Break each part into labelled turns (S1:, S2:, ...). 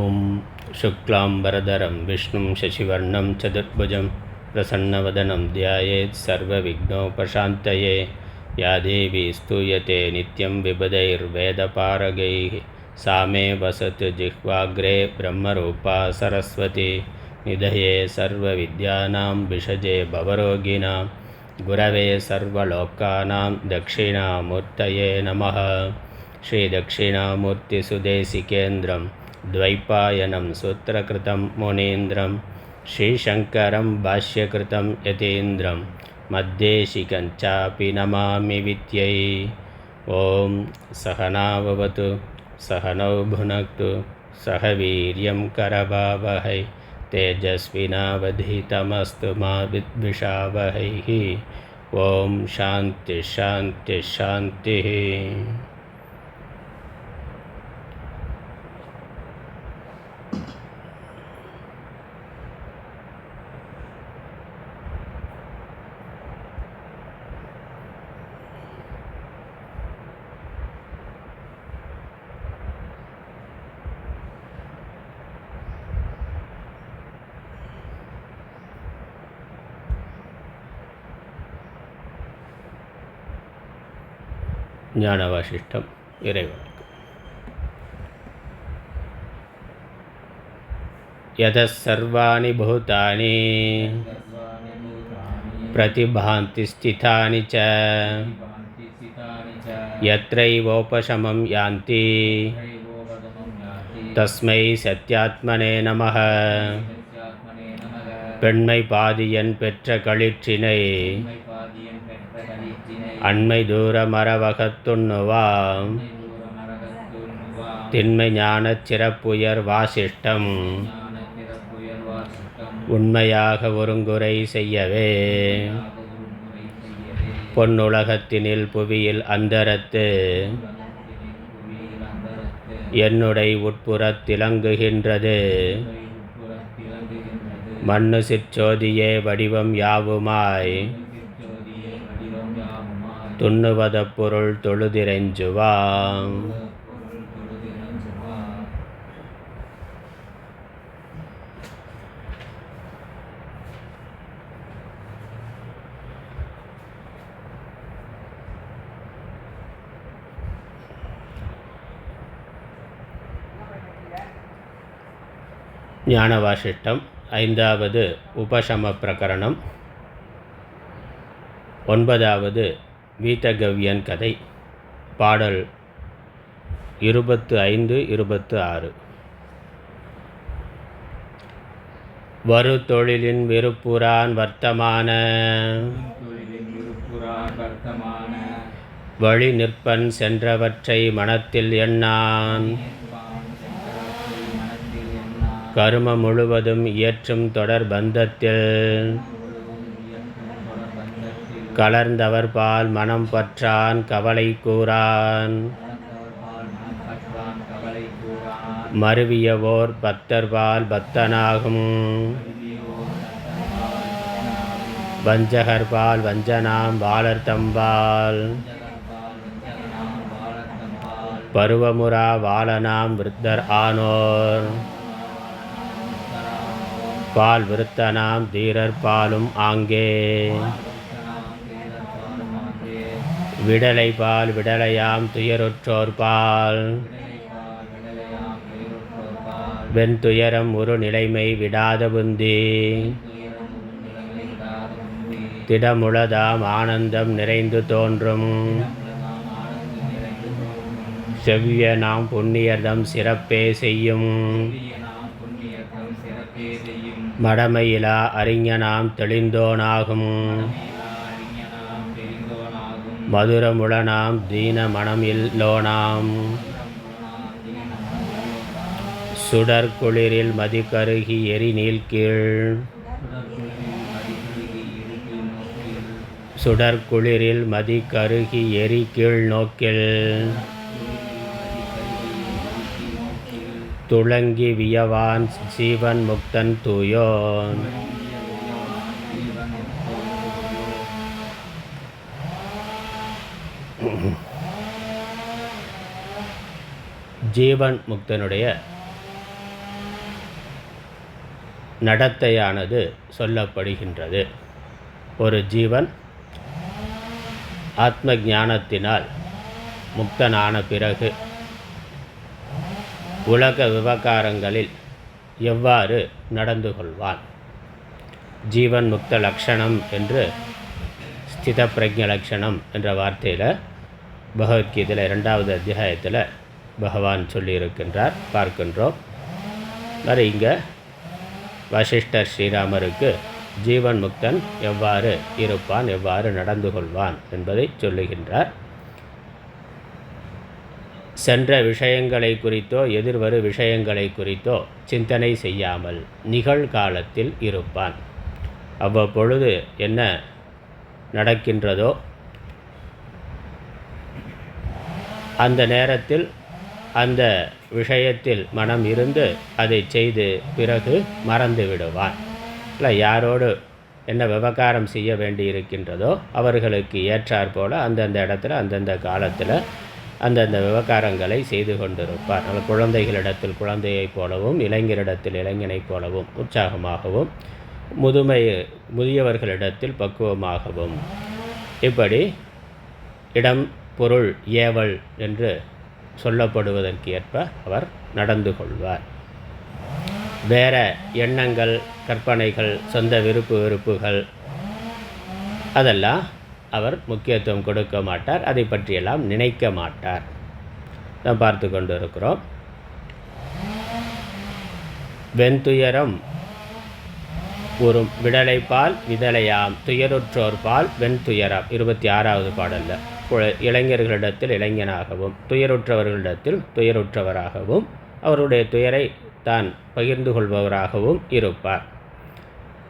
S1: ஓம் சுக்லாம்பரதரம் விஷ்ணும் சசிவர்ணம் சதுர்புஜம் பிரசன்னவதனம் தியாயேத் சர்வவிக்னோபசாந்தயே யா தேவி ஸ்தூயதே நித்யம் விபுதைர்வேதபாரகைः सा मे वसतु जिह्वाग्रे ब्रह्मरूपा सरस्वती निधये सर्वविद्यानां विषजे भवरोगिणां गुरवे सर्वलोकानां दक्षिणामूर्तये नमः। श्रीदक्षिणामूर्तिसुदेशिकेन्द्रं द्वैपायनं सूत्रकृतं मुनीन्द्रं श्रीशङ्करं भाष्यकृतं यतीन्द्रं मद्देशिकञ्चापि नमामि विद्यै। ॐ सहनाववतु सहनौ भुनक्तु सह वीर्यं करवावहै तेजस्विनावधीतमस्तु मा विद्विषावहैः। ॐ शान्ति शान्ति शान्तिः। ஞானவாசிஷ்டம் இறைவனுக்கு. யதः சர்வாணி பூதானி பிரதிபாந்தி ஸ்திதானி ச யத்ரைவோபசமம் யாந்தி தஸ்மை சத்யாத்மனே நமः. பெண்மை பாதியன் பெற்ற களிற்றினை அண்மை தூர மரவகத்துண்ணுவாம் திண்மை ஞானச் சிறப்புயர் வாசிஷ்டம் உண்மையாக ஒருங்குறை செய்யவே. பொன்னுலகத்தினில் புவியில் அந்தரத்து என்னுடை உட்புறத் திலங்குகின்றது மண்ணு சிற்சோதியே வடிவம் யாவுமாய் துண்ணுவத பொருள் தொழுதிரெஞ்சுவாம். ஞானவாசிஷ்டம் ஐந்தாவது உபசம பிரகரணம். ஒன்பதாவது வீதகவ்யன் கதை. பாடல் 25-26. வரு தொழிலின் விருப்புரான் வர்த்தமான வழி நிற்பன் சென்றவற்றை மனத்தில் எண்ணான் கரும முழுவதும் இயற்றும் தொடர் பந்தத்தில் கலர்ந்தவர் பால் மனம் பற்றான் கவலை கூறான் மருவியவோர் பத்தர்பால் பக்தனாகும் வஞ்சகர்பால் வஞ்சனாம் பாலர் தம்பால் பருவமுறா வாலனாம் விருத்தர் ஆனோர் பால் விருத்தனாம் தீரர் பாலும் ஆங்கே விடலை பால் விடலையாம் துயருற்றோர் பால் வெண்துயரம் ஒரு நிலைமை விடாத புந்தி திடமுளதாம் ஆனந்தம் நிறைந்து தோன்றும் செவ்விய நாம் புண்ணியர்தம் சிறப்பே செய்யும் மடமையிலா அறிஞனாம் தெளிந்தோனாகும் மதுரமுளனாம் தீன மனம் இல்லோனாம் சுடர் குளிரில் மதி கருகி எரி நீல் கீழ் சுடர் குளிரில் மதி கருகி எரி கீழ் நோக்கில் துளங்கி வியவான் சீவன் முக்தன் தூயோன் ஜீவன் முக்தனுடைய நடத்தையானது சொல்லப்படுகின்றது. ஒரு ஜீவன் ஆத்ம ஞானத்தினால் முக்தனான பிறகு உலக விவகாரங்களில் எவ்வாறு நடந்து கொள்வான்? ஜீவன் முக்த லக்ஷணம் என்று ஸ்தித பிரஜ்ஞ லக்ஷணம் என்ற வார்த்தையில் பகவத்கீதையில் 2வது அத்தியாயத்தில் பகவான் சொல்லியிருக்கின்றார், பார்க்கின்றோம். வேறு இங்கே வசிஷ்டர் ஸ்ரீராமருக்கு ஜீவன் முக்தன் எவ்வாறு இருப்பான், எவ்வாறு நடந்து கொள்வான் என்பதை சொல்லுகின்றார். சென்ற விஷயங்களை குறித்தோ எதிர்வரு விஷயங்களை குறித்தோ சிந்தனை செய்யாமல் நிகழ்காலத்தில் இருப்பான். அவ்வப்பொழுது என்ன நடக்கின்றதோ அந்த நேரத்தில் அந்த விஷயத்தில் மனம் இருந்து அதை செய்து பிறகு மறந்து விடுவான். இல்லை, யாரோடு என்ன விவகாரம் செய்ய வேண்டி இருக்கின்றதோ அவர்களுக்கு ஏற்றாற்போல் அந்தந்த இடத்துல அந்தந்த காலத்தில் அந்தந்த விவகாரங்களை செய்து கொண்டிருப்பார். குழந்தைகளிடத்தில் குழந்தையைப் போலவும், இளைஞரிடத்தில் இளைஞனைப் போலவும் உற்சாகமாகவும், முதியவர்களிடத்தில் பக்குவமாகவும், இப்படி இடம் பொருள் ஏவல் என்று சொல்லப்படுவதற்கு ஏற்ப அவர் நடந்து கொள்வார். வேற எண்ணங்கள், கற்பனைகள், சொந்த வெறுப்புகள் அதெல்லாம் அவர் முக்கியத்துவம் கொடுக்க மாட்டார். அதை பற்றியெல்லாம் நினைக்க மாட்டார். நாம் பார்த்து கொண்டு இருக்கிறோம். வெண்துயரம் உறும் விடலைப்பால் விதலையாம் துயருற்றோர் பால் வெண்துயரம் 26வது பாடலில் இளைஞர்களிடத்தில் இளைஞனாகவும் துயருற்றவர்களிடத்தில் துயருற்றவராகவும் அவருடைய துயரை தான் பகிர்ந்து கொள்பவராகவும் இருப்பார்,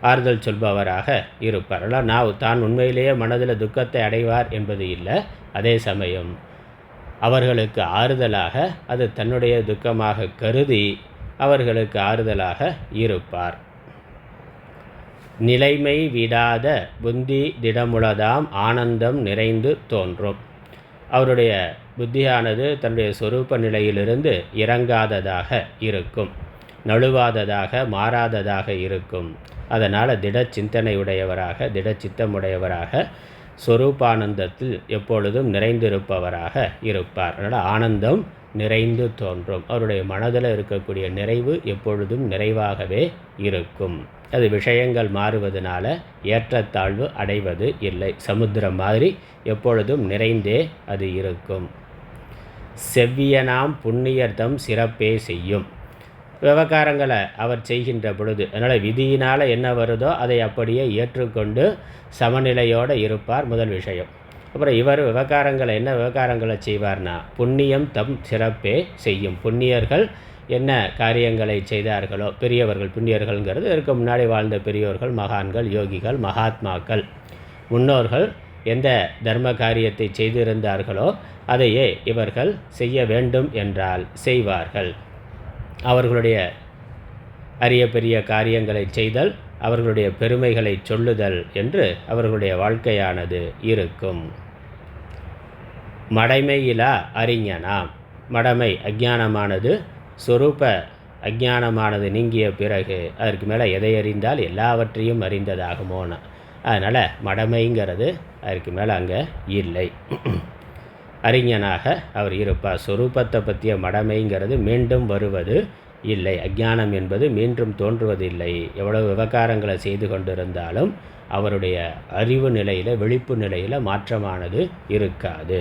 S1: ஆறுதல் சொல்பவராக இருப்பார். நான் தான் உண்மையிலேயே மனதில் துக்கத்தை அடைவார் என்பது இல்லை. அதே சமயம் அவர்களுக்கு ஆறுதலாக அது தன்னுடைய துக்கமாக கருதி அவர்களுக்கு ஆறுதலாக இருப்பார். நிலைமை விடாத புத்தி திடமுளதாம் ஆனந்தம் நிறைந்து தோன்றும். அவருடைய புத்தியானது தன்னுடைய சொரூப நிலையிலிருந்து இறங்காததாக இருக்கும், நழுவாததாக மாறாததாக இருக்கும். அதனால் திட சிந்தனையுடையவராக, திட சித்தமுடையவராக, சொரூபானந்தத்தில் எப்பொழுதும் நிறைந்திருப்பவராக இருப்பார். அதனால் ஆனந்தம் நிறைந்து தோன்றும். அவருடைய மனதில் இருக்கக்கூடிய நிறைவு எப்பொழுதும் நிறைவாகவே இருக்கும். அது விஷயங்கள் மாறுவதனால ஏற்றத்தாழ்வு அடைவது இல்லை. சமுத்திரம் மாதிரி எப்பொழுதும் நிறைந்தே அது இருக்கும். செவ்வியனாம் புண்ணியர்தம் சிறப்பே செய்யும். விவகாரங்களை அவர் செய்கின்ற பொழுது, அதனால் விதியினால் என்ன வருதோ அதை அப்படியே ஏற்றுக்கொண்டு சமநிலையோடு இருப்பார். முதல் விஷயம். அப்புறம் இவர் என்ன விவகாரங்களை செய்வார்னா, புண்ணியம் தம் சிறப்பே செய்யும். புண்ணியர்கள் என்ன காரியங்களை செய்தார்களோ, பெரியவர்கள், புண்ணியர்கள்ங்கிறது இதற்கு முன்னாடி வாழ்ந்த பெரியோர்கள், மகான்கள், யோகிகள், மகாத்மாக்கள், முன்னோர்கள் எந்த தர்ம காரியத்தை செய்திருந்தார்களோ அதையே இவர்கள் செய்ய வேண்டும் என்றால் செய்வார்கள். அவர்களுடைய அரிய பெரிய காரியங்களை செய்தல், அவர்களுடைய பெருமைகளை சொல்லுதல் என்று அவர்களுடைய வாழ்க்கையானது இருக்கும். மடைமையிலா அறிஞனாம். மடமை அஞ்ஞானமானது, சொரூப அஞ்ஞானமானது நீங்கிய பிறகு அதற்கு மேலே எதை அறிந்தால் எல்லாவற்றையும் அறிந்ததாகுமோன்னு. அதனால் மடமைங்கிறது அதற்கு மேலே அங்கே இல்லை. அறிஞனாக அவர் இருப்பார். சொரூபத்தை பற்றிய மடமைங்கிறது மீண்டும் வருவது இல்லை. அஞ்ஞானம் என்பது மீண்டும் தோன்றுவதில்லை. எவ்வளவு விவகாரங்களை செய்து கொண்டிருந்தாலும் அவருடைய அறிவு நிலையில், விழிப்பு நிலையில் மாற்றமானது இருக்காது.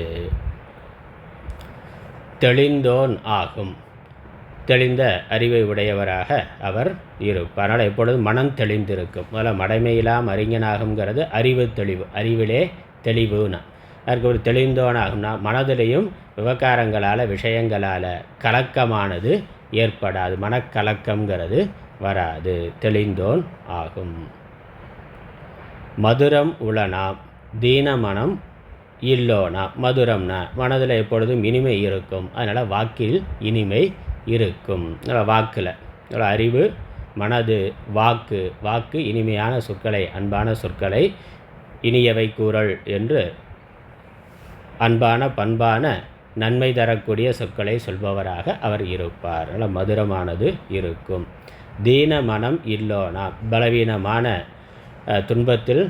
S1: தெளிந்தோன் ஆகும். தெளிந்த அறிவை உடையவராக அவர் இருப்பார். அதனால் எப்பொழுதும் மனம் தெளிந்திருக்கும். முதல்ல மடமையிலாம் அறிஞனாகுங்கிறது அறிவு தெளிவு, அறிவிலே தெளிவுனா. அதற்கு ஒரு தெளிந்தோனாகும்னா மனதிலையும் விவகாரங்களால், விஷயங்களால் கலக்கமானது ஏற்படாது. மனக்கலக்கங்கிறது வராது. தெளிந்தோன் ஆகும். மதுரம் உளனாம். தீன மனம் இல்லோனா. மதுரம்னா மனதில் எப்பொழுதும் இனிமை இருக்கும். அதனால் வாக்கில் இனிமை இருக்கும். வாக்கில் அறிவு, மனது, வாக்கு இனிமையான சொற்களை, அன்பான சொற்களை, இனியவை கூறல் என்று அன்பான பண்பான நன்மை தரக்கூடிய சொற்களை சொல்பவராக அவர் இருப்பார். அதனால் மதுரமானது இருக்கும். தீன மனம் இல்லோனா, பலவீனமான துன்பத்தில்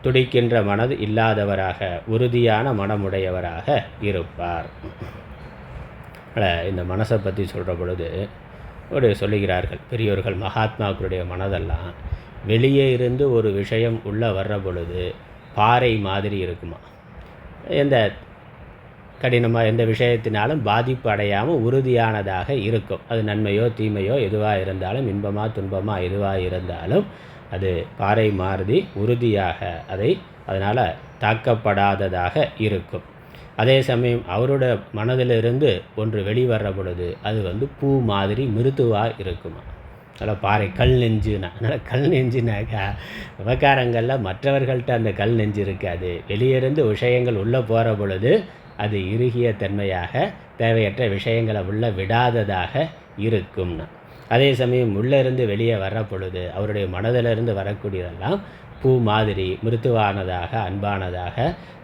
S1: துடிக்கின்ற மனது இல்லாதவராக உறுதியான மனமுடையவராக இருப்பார். இந்த மனசை பற்றி சொல்கிற பொழுது ஒரு சொல்லுகிறார்கள் பெரியோர்கள், மகாத்மாக்களுடைய மனதெல்லாம் வெளியே இருந்து ஒரு விஷயம் உள்ளே வர்ற பொழுது பாறை மாதிரி இருக்குமா. எந்த கடினமாக எந்த விஷயத்தினாலும் பாதிப்பு அடையாமல் உறுதியானதாக இருக்கும். அது நன்மையோ தீமையோ எதுவாக இருந்தாலும், இன்பமாக துன்பமாக எதுவாக இருந்தாலும் அது பாறை மாதிரி உறுதியாக அதனால் தாக்கப்படாததாக இருக்கும். அதே சமயம் அவரோட மனதிலிருந்து ஒன்று வெளிவர்ற பொழுது அது பூ மாதிரி மிருதுவாக இருக்குமா. அதனால் பாறை கல் நெஞ்சுனா, அதனால் கல் நெஞ்சுனாக்கா விவகாரங்களில் மற்றவர்கள்ட்ட அந்த கல் நெஞ்சு இருக்காது. வெளியிருந்து விஷயங்கள் உள்ளே போகிற பொழுது அது இறுகிய தன்மையாக தேவையற்ற விஷயங்களை உள்ளே விடாததாக இருக்கும்னா. அதே சமயம் உள்ளிருந்து வெளியே வர்ற பொழுது அவருடைய மனதிலிருந்து வரக்கூடியதெல்லாம் பூ மாதிரி மிருதுவானதாக, அன்பானதாக,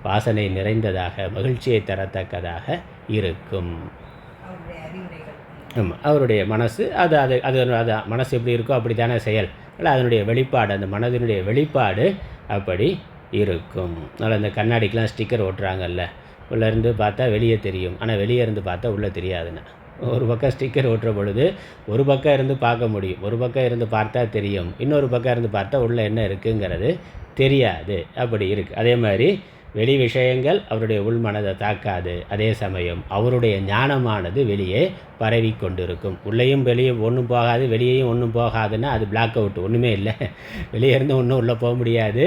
S1: வாசனை நிறைந்ததாக, மகிழ்ச்சியை தரத்தக்கதாக இருக்கும். ஆமாம், அவருடைய மனசு அது அது அது அது மனசு எப்படி இருக்கோ அப்படி தானே செயல். இல்லை, அதனுடைய வெளிப்பாடு, அந்த மனதினுடைய வெளிப்பாடு அப்படி இருக்கும். அதனால் இந்த கண்ணாடிக்கெலாம் ஸ்டிக்கர் ஓட்டுறாங்கல்ல, உள்ளேருந்து பார்த்தா வெளியே தெரியும், ஆனால் வெளியே இருந்து பார்த்தா உள்ளே தெரியாதுன்னு. ஒரு பக்கம் ஸ்டிக்கர் ஓட்டுற பொழுது ஒரு பக்கம் இருந்து பார்க்க முடியும், ஒரு பக்கம் இருந்து பார்த்தா தெரியும், இன்னொரு பக்கம் இருந்து பார்த்தா உள்ளே என்ன இருக்குங்கிறது தெரியாது. அப்படி இருக்குது. அதே மாதிரி வெளி விஷயங்கள் அவருடைய உள்மனதை தாக்காது. அதே சமயம் அவருடைய ஞானமானது வெளியே பரவி கொண்டிருக்கும். உள்ளேயும் வெளியே ஒன்றும் போகாது, வெளியேயும் ஒன்றும் போகாதுன்னா அது பிளாக் அவுட், ஒன்றுமே இல்லை. வெளியே இருந்து ஒன்றும் உள்ளே போக முடியாது,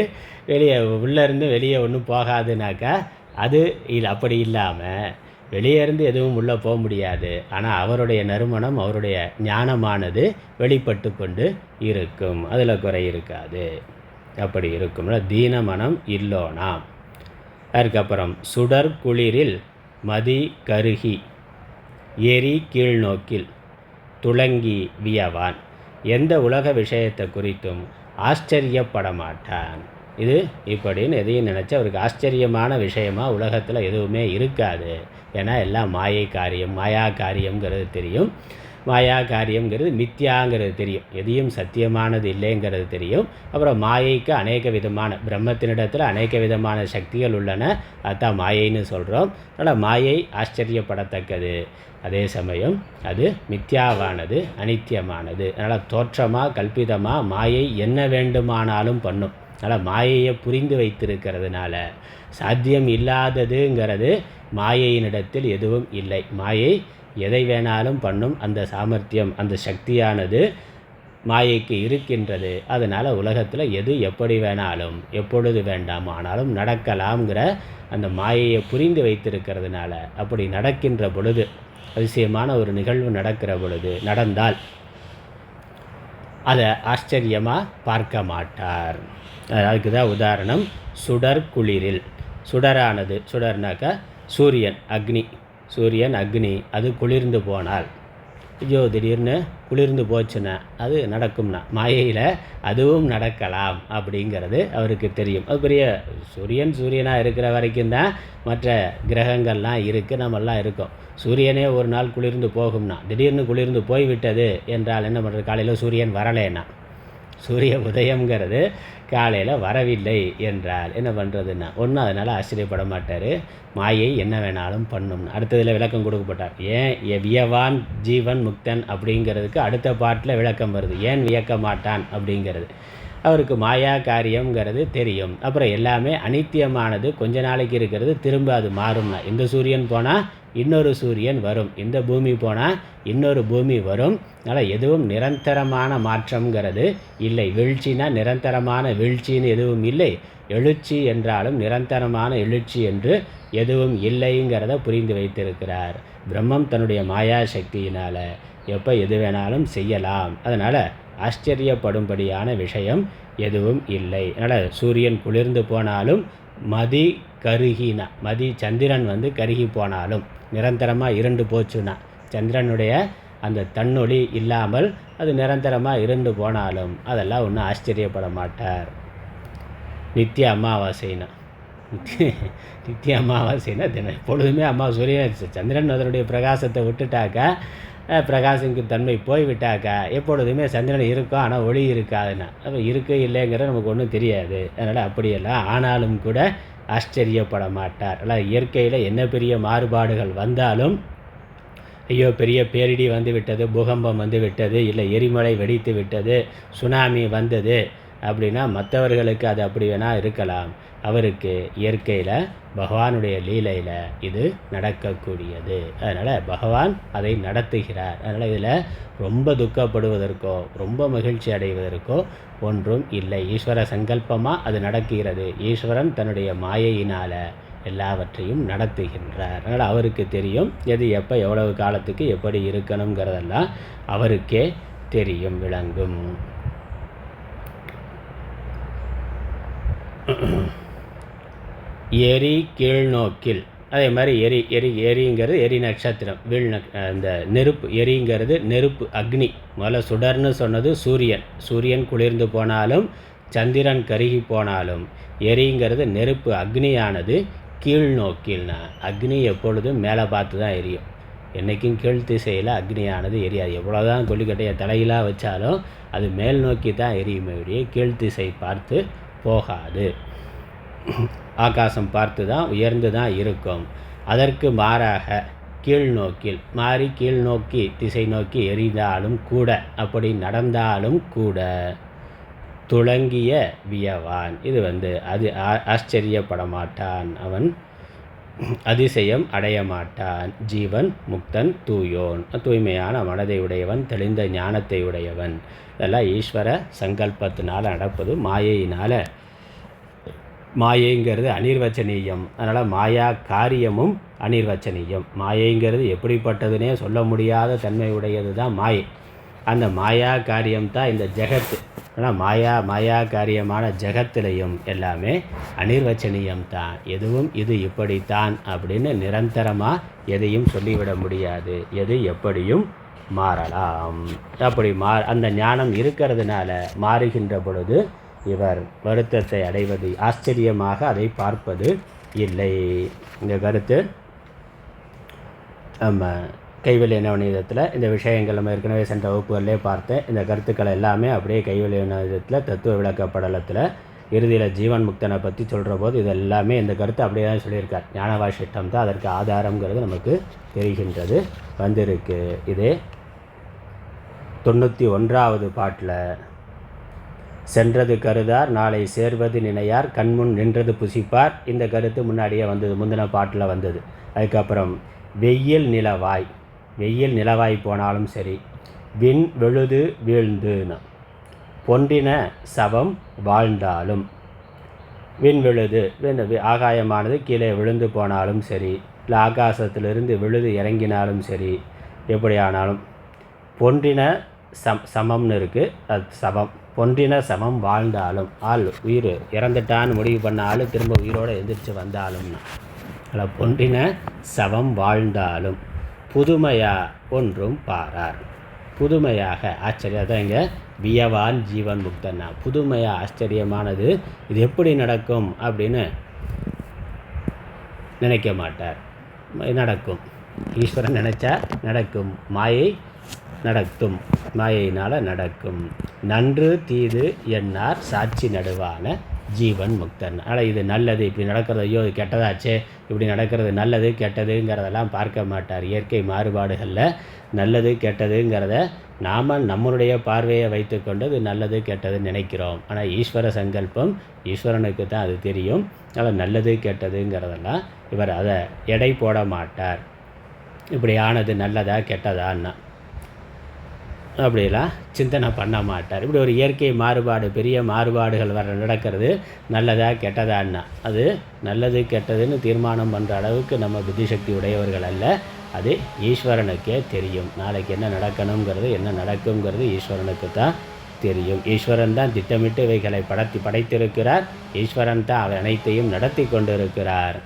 S1: உள்ளேருந்து வெளியே ஒன்றும் போகாதுனாக்கா அது அப்படி இல்லாமல் வெளியே இருந்து எதுவும் உள்ளே போக முடியாது. ஆனால் அவருடைய நறுமணம், அவருடைய ஞானமானது வெளிப்பட்டு கொண்டு இருக்கும், அதில் குறை இருக்காது. அப்படி இருக்கும்னா தீன மனம் இல்லோனாம். அதுக்கப்புறம் சுடர் குளிரில் மதி கருகி எரி கீழ்நோக்கில் துளங்கி வியவான், எந்த உலக விஷயத்தை குறித்தும் ஆச்சரியப்பட மாட்டான். இது இப்படின்னு எதையும் நினச்சி அவருக்கு ஆச்சரியமான விஷயமாக உலகத்தில் எதுவுமே இருக்காது. ஏன்னா எல்லாம் மாயை காரியம், மாயா காரியங்கிறது தெரியும், மாயா காரியங்கிறது மித்யாங்கிறது தெரியும், எதையும் சத்தியமானது இல்லைங்கிறது தெரியும். அப்புறம் மாயைக்கு அநேக விதமான, பிரம்மத்தினிடத்தில் அநேக விதமான சக்திகள் உள்ளன, அதுதான் மாயைன்னு சொல்கிறோம். அதனால் மாயை ஆச்சரியப்படத்தக்கது, அதே சமயம் அது மித்யாவானது, அனித்தியமானது. அதனால் தோற்றமாக கல்பிதமாக மாயை என்ன வேண்டுமானாலும் பண்ணும். அதனால் மாயையை புரிந்து வைத்திருக்கிறதுனால சாத்தியம் இல்லாததுங்கிறது மாயையினிடத்தில் எதுவும் இல்லை. மாயை எதை வேணாலும் பண்ணும், அந்த சாமர்த்தியம், அந்த சக்தியானது மாயைக்கு இருக்கின்றது. அதனால் உலகத்தில் எது எப்படி வேணாலும் எப்பொழுது வேண்டாமானாலும் நடக்கலாம்ங்கிற அந்த மாயையை புரிந்து வைத்திருக்கிறதுனால அப்படி நடக்கின்ற பொழுது, அதிசயமான ஒரு நிகழ்வு நடக்கிற பொழுது, நடந்தால் அதை ஆச்சரியமாக பார்க்க மாட்டார். அதுக்கு தான் உதாரணம் சுடர் குளிரில். சுடரானது, சுடர்னாக்கா சூரியன், அக்னி, சூரியன் அக்னி, அது குளிர்ந்து போனால், ஐயோ திடீர்னு குளிர்ந்து போச்சுன்னா அது நடக்கும்னா, மாயையில் அதுவும் நடக்கலாம் அப்படிங்கிறது அவருக்கு தெரியும். அது பெரிய சூரியனாக இருக்கிற வரைக்கும் தான் மற்ற கிரகங்கள்லாம் இருக்குது, நம்மெல்லாம் இருக்கோம். சூரியனே ஒரு நாள் குளிர்ந்து போகும்னா, திடீர்னு குளிர்ந்து போய்விட்டது என்றால் என்ன பண்ணுறது? காலையில் சூரியன் வரலைன்னா, சூரிய உதயங்கிறது காலையில் வரவில்லை என்றால் என்ன பண்ணுறதுன்னா, ஒன்றும் அதனால் ஆச்சரியப்பட மாட்டார். மாயை என்ன வேணாலும் பண்ணும்னு அடுத்ததில் விளக்கம் கொடுக்கப்பட்டார். ஏன் வியவான் ஜீவன் முக்தன் அப்படிங்கிறதுக்கு அடுத்த பாட்டில் விளக்கம் வருது, ஏன் வியக்க மாட்டான் அப்படிங்கிறது. அவருக்கு மாயா காரியங்கிறது தெரியும். அப்புறம் எல்லாமே அனித்தியமானது, கொஞ்ச நாளைக்கு இருக்கிறது, திரும்ப அது மாறும்னா, இந்த சூரியன் போனால் இன்னொரு சூரியன் வரும், இந்த பூமி போனால் இன்னொரு பூமி வரும். அதனால் எதுவும் நிரந்தரமான மாற்றங்கிறது இல்லை. வீழ்ச்சினா நிரந்தரமான வீழ்ச்சின்னு எதுவும் இல்லை, எழுச்சி என்றாலும் நிரந்தரமான எழுச்சி என்று எதுவும் இல்லைங்கிறத புரிந்து வைத்திருக்கிறார். பிரம்மம் தன்னுடைய மாயா சக்தியினால் எப்போ எது வேணாலும் செய்யலாம். அதனால் ஆச்சரியப்படும்படியான விஷயம் எதுவும் இல்லை. அதனால் சூரியன் குளிர்ந்து போனாலும், மதி கருகினா, மதி சந்திரன் கருகி போனாலும், நிரந்தரமாக இருண்டு போச்சுன்னா, சந்திரனுடைய அந்த தன்னொளி இல்லாமல் அது நிரந்தரமாக இருந்து போனாலும் அதெல்லாம் ஒன்றும் ஆச்சரியப்பட மாட்டார். நித்திய அமாவாசைனா, நித்திய அமாவாசைனா தினம் எப்பொழுதுமே சூரியன் சந்திரன் அதனுடைய பிரகாசத்தை விட்டுட்டாக்கா பிரகாசிக்கு தன்மை போய்விட்டாக்கா எப்பொழுதுமே சந்திரன் இருக்கும், ஆனால் ஒளி இருக்காதுன்னா அப்போ இருக்கு இல்லைங்கிறது நமக்கு ஒன்றும் தெரியாது. அதனால் அப்படியெல்லாம் ஆனாலும் கூட ஆச்சரியப்பட மாட்டார். அதனால் இயற்கையில் என்ன பெரிய மாறுபாடுகள் வந்தாலும், ஐயோ பெரிய பேரிடி வந்து விட்டது, பூகம்பம் வந்து விட்டது, இல்லை எரிமலை வெடித்து விட்டது, சுனாமி வந்தது அப்படின்னா மற்றவர்களுக்கு அது அப்படி வேணால் இருக்கலாம். அவருக்கு இயற்கையில் பகவானுடைய லீலையில் இது நடக்கக்கூடியது. அதனால் பகவான் அதை நடத்துகிறார். அதனால் இதில் ரொம்ப துக்கப்படுவதற்கோ ரொம்ப மகிழ்ச்சி அடைவதற்கோ ஒன்றும் இல்லை. ஈஸ்வர சங்கல்பமாக அது நடக்கிறது. ஈஸ்வரன் தன்னுடைய மாயையினால் எல்லாவற்றையும் நடத்துகின்றார். அதனால் அவருக்கு தெரியும் எது எப்போ எவ்வளவு காலத்துக்கு எப்படி இருக்கணுங்கிறதெல்லாம் அவருக்கே தெரியும், விளங்கும். எரி கீழ்நோக்கில், அதே மாதிரி எரிங்கிறது எரி நட்சத்திரம், இந்த நெருப்பு, எரிங்கிறது நெருப்பு, அக்னி. முதல்ல சுடர்னு சொன்னது சூரியன் குளிர்ந்து போனாலும் சந்திரன் கருகி போனாலும் எரிங்கிறது நெருப்பு, அக்னியானது கீழ்நோக்கில்னா அக்னி எப்பொழுதும் மேலே பார்த்து தான் எரியும். என்றைக்கும் கீழ் திசையில் அக்னியானது எரியாது. எவ்வளோதான் கொல்லிக்கட்டையை தலையிலாக வச்சாலும் அது மேல் நோக்கி தான் எரியுமே ஒழிய கீழ்த்திசை பார்த்து போகாது. ஆகாசம் பார்த்து தான் உயர்ந்து தான் இருக்கும். அதற்கு மாறாக கீழ்நோக்கில் மாறி கீழ்நோக்கி திசை நோக்கி எரிந்தாலும் கூட, அப்படி நடந்தாலும் கூட துளங்கிய வியவான், இது அது ஆச்சரியப்பட மாட்டான், அவன் அதிசயம் அடைய மாட்டான். ஜீவன் முக்தன் தூயோன், தூய்மையான மனதை உடையவன், தெளிந்த ஞானத்தை உடையவன். இதெல்லாம் ஈஸ்வர சங்கல்பத்தினால் நடப்பது. மாயையினால், மாயைங்கிறது அனிர்வச்சனீயம். அதனால் மாயா காரியமும் அனிர்வச்சனீயம். மாயைங்கிறது எப்படிப்பட்டதுனே சொல்ல முடியாத தன்மை உடையது தான் மாயை. அந்த மாயா காரியம்தான் இந்த ஜெகத்து. ஆனால் மாயா காரியமான ஜெகத்திலையும் எல்லாமே அனிர்வச்சனீயம்தான். எதுவும் இது இப்படித்தான் அப்படின்னு நிரந்தரமாக எதையும் சொல்லிவிட முடியாது. எது எப்படியும் மாறலாம். அப்படி அந்த ஞானம் இருக்கிறதுனால மாறுகின்ற பொழுது இவர் வருத்தத்தை அடைவது, ஆச்சரியமாக அதை பார்ப்பது இல்லை. இந்த கருத்து நம்ம கைவல்ய நவநீதத்தில் இந்த விஷயங்கள் நம்ம ஏற்கனவே சென்ற வகுப்புகளிலே பார்த்தேன். இந்த கருத்துக்கள் எல்லாமே அப்படியே கைவல்ய நவநீதத்தில் தத்துவ விளக்கப்படலத்தில் இறுதியில் ஜீவன் முக்தனை பற்றி சொல்கிற போது இது எல்லாமே இந்த கருத்தை அப்படியே தான் சொல்லியிருக்கார். ஞானவாசிஷ்டம் தான் அதற்கு ஆதாரங்கிறது நமக்கு தெரிகின்றது, வந்திருக்கு. இதே 91வது பாட்டில் சென்றது கருதார் நாளை சேர்வது நினையார் கண்முன் நின்றது புசிப்பார், இந்த கருத்து முன்னாடியே வந்தது, முந்தின பாட்டில் வந்தது. அதுக்கப்புறம் வெயில் நிலவாய் போனாலும் சரி, விண் வெழுது வீழ்ந்துன்னு, பொன்றின சவம் வாழ்ந்தாலும், விண் வெழுது ஆகாயமானது கீழே விழுந்து போனாலும் சரி, இல்லை ஆகாசத்திலிருந்து விழுது இறங்கினாலும் சரி, எப்படி ஆனாலும் பொன்றின சமம்னு இருக்குது, அது சவம். பொன்றின சமம் வாழ்ந்தாலும், உயிர் இறந்துட்டான்னு முடிவு பண்ண ஆள் திரும்ப உயிரோடு எந்திரிச்சு வந்தாலும்னா, அதில் பொன்றின சவம் வாழ்ந்தாலும் புதுமையா ஒன்றும் பாரார். புதுமையாக ஆச்சரியம் தான் இங்கே வியவான் ஜீவன் முக்தன்னா, புதுமையாக ஆச்சரியமானது இது எப்படி நடக்கும் அப்படின்னு நினைக்க மாட்டார். நடக்கும், ஈஸ்வரன் நினைச்சா நடக்கும், மாயை நடத்தும், மாயையினால் நடக்கும். நன்று தீது என்னார் சாட்சி நடுவான ஜீவன் முக்தன். ஆனால் இது நல்லது இப்படி நடக்கிறது, ஐயோ இது கெட்டதாச்சே, இப்படி நடக்கிறது நல்லது கெட்டதுங்கிறதெல்லாம் பார்க்க மாட்டார். இயற்கை மாறுபாடுகளில் நல்லது கெட்டதுங்கிறத நாம் நம்மளுடைய பார்வையை வைத்துக்கொண்டு அது நல்லது கெட்டதுன்னு நினைக்கிறோம். ஆனால் ஈஸ்வர சங்கல்பம், ஈஸ்வரனுக்கு தான் அது தெரியும். அதனால் நல்லது கெட்டதுங்கிறதெல்லாம் இவர் அதை எடை போட மாட்டார். இப்படி ஆனது நல்லதா கெட்டதான்னா அப்படிலாம் சிந்தனை பண்ண மாட்டார். இப்படி ஒரு இயற்கை மாறுபாடு, பெரிய மாறுபாடுகள் நடக்கிறது நல்லதா கெட்டதான்னா அது நல்லது கெட்டதுன்னு தீர்மானம் பண்ணுற அளவுக்கு நம்ம புத்திசக்தி உடையவர்கள் அல்ல. அது ஈஸ்வரனுக்கே தெரியும். நாளைக்கு என்ன நடக்கணுங்கிறது, என்ன நடக்குங்கிறது ஈஸ்வரனுக்கு தான் தெரியும். ஈஸ்வரன் தான் திட்டமிட்டு இவைகளை படைத்திருக்கிறார். ஈஸ்வரன் தான் அவை அனைத்தையும் நடத்தி கொண்டிருக்கிறார்.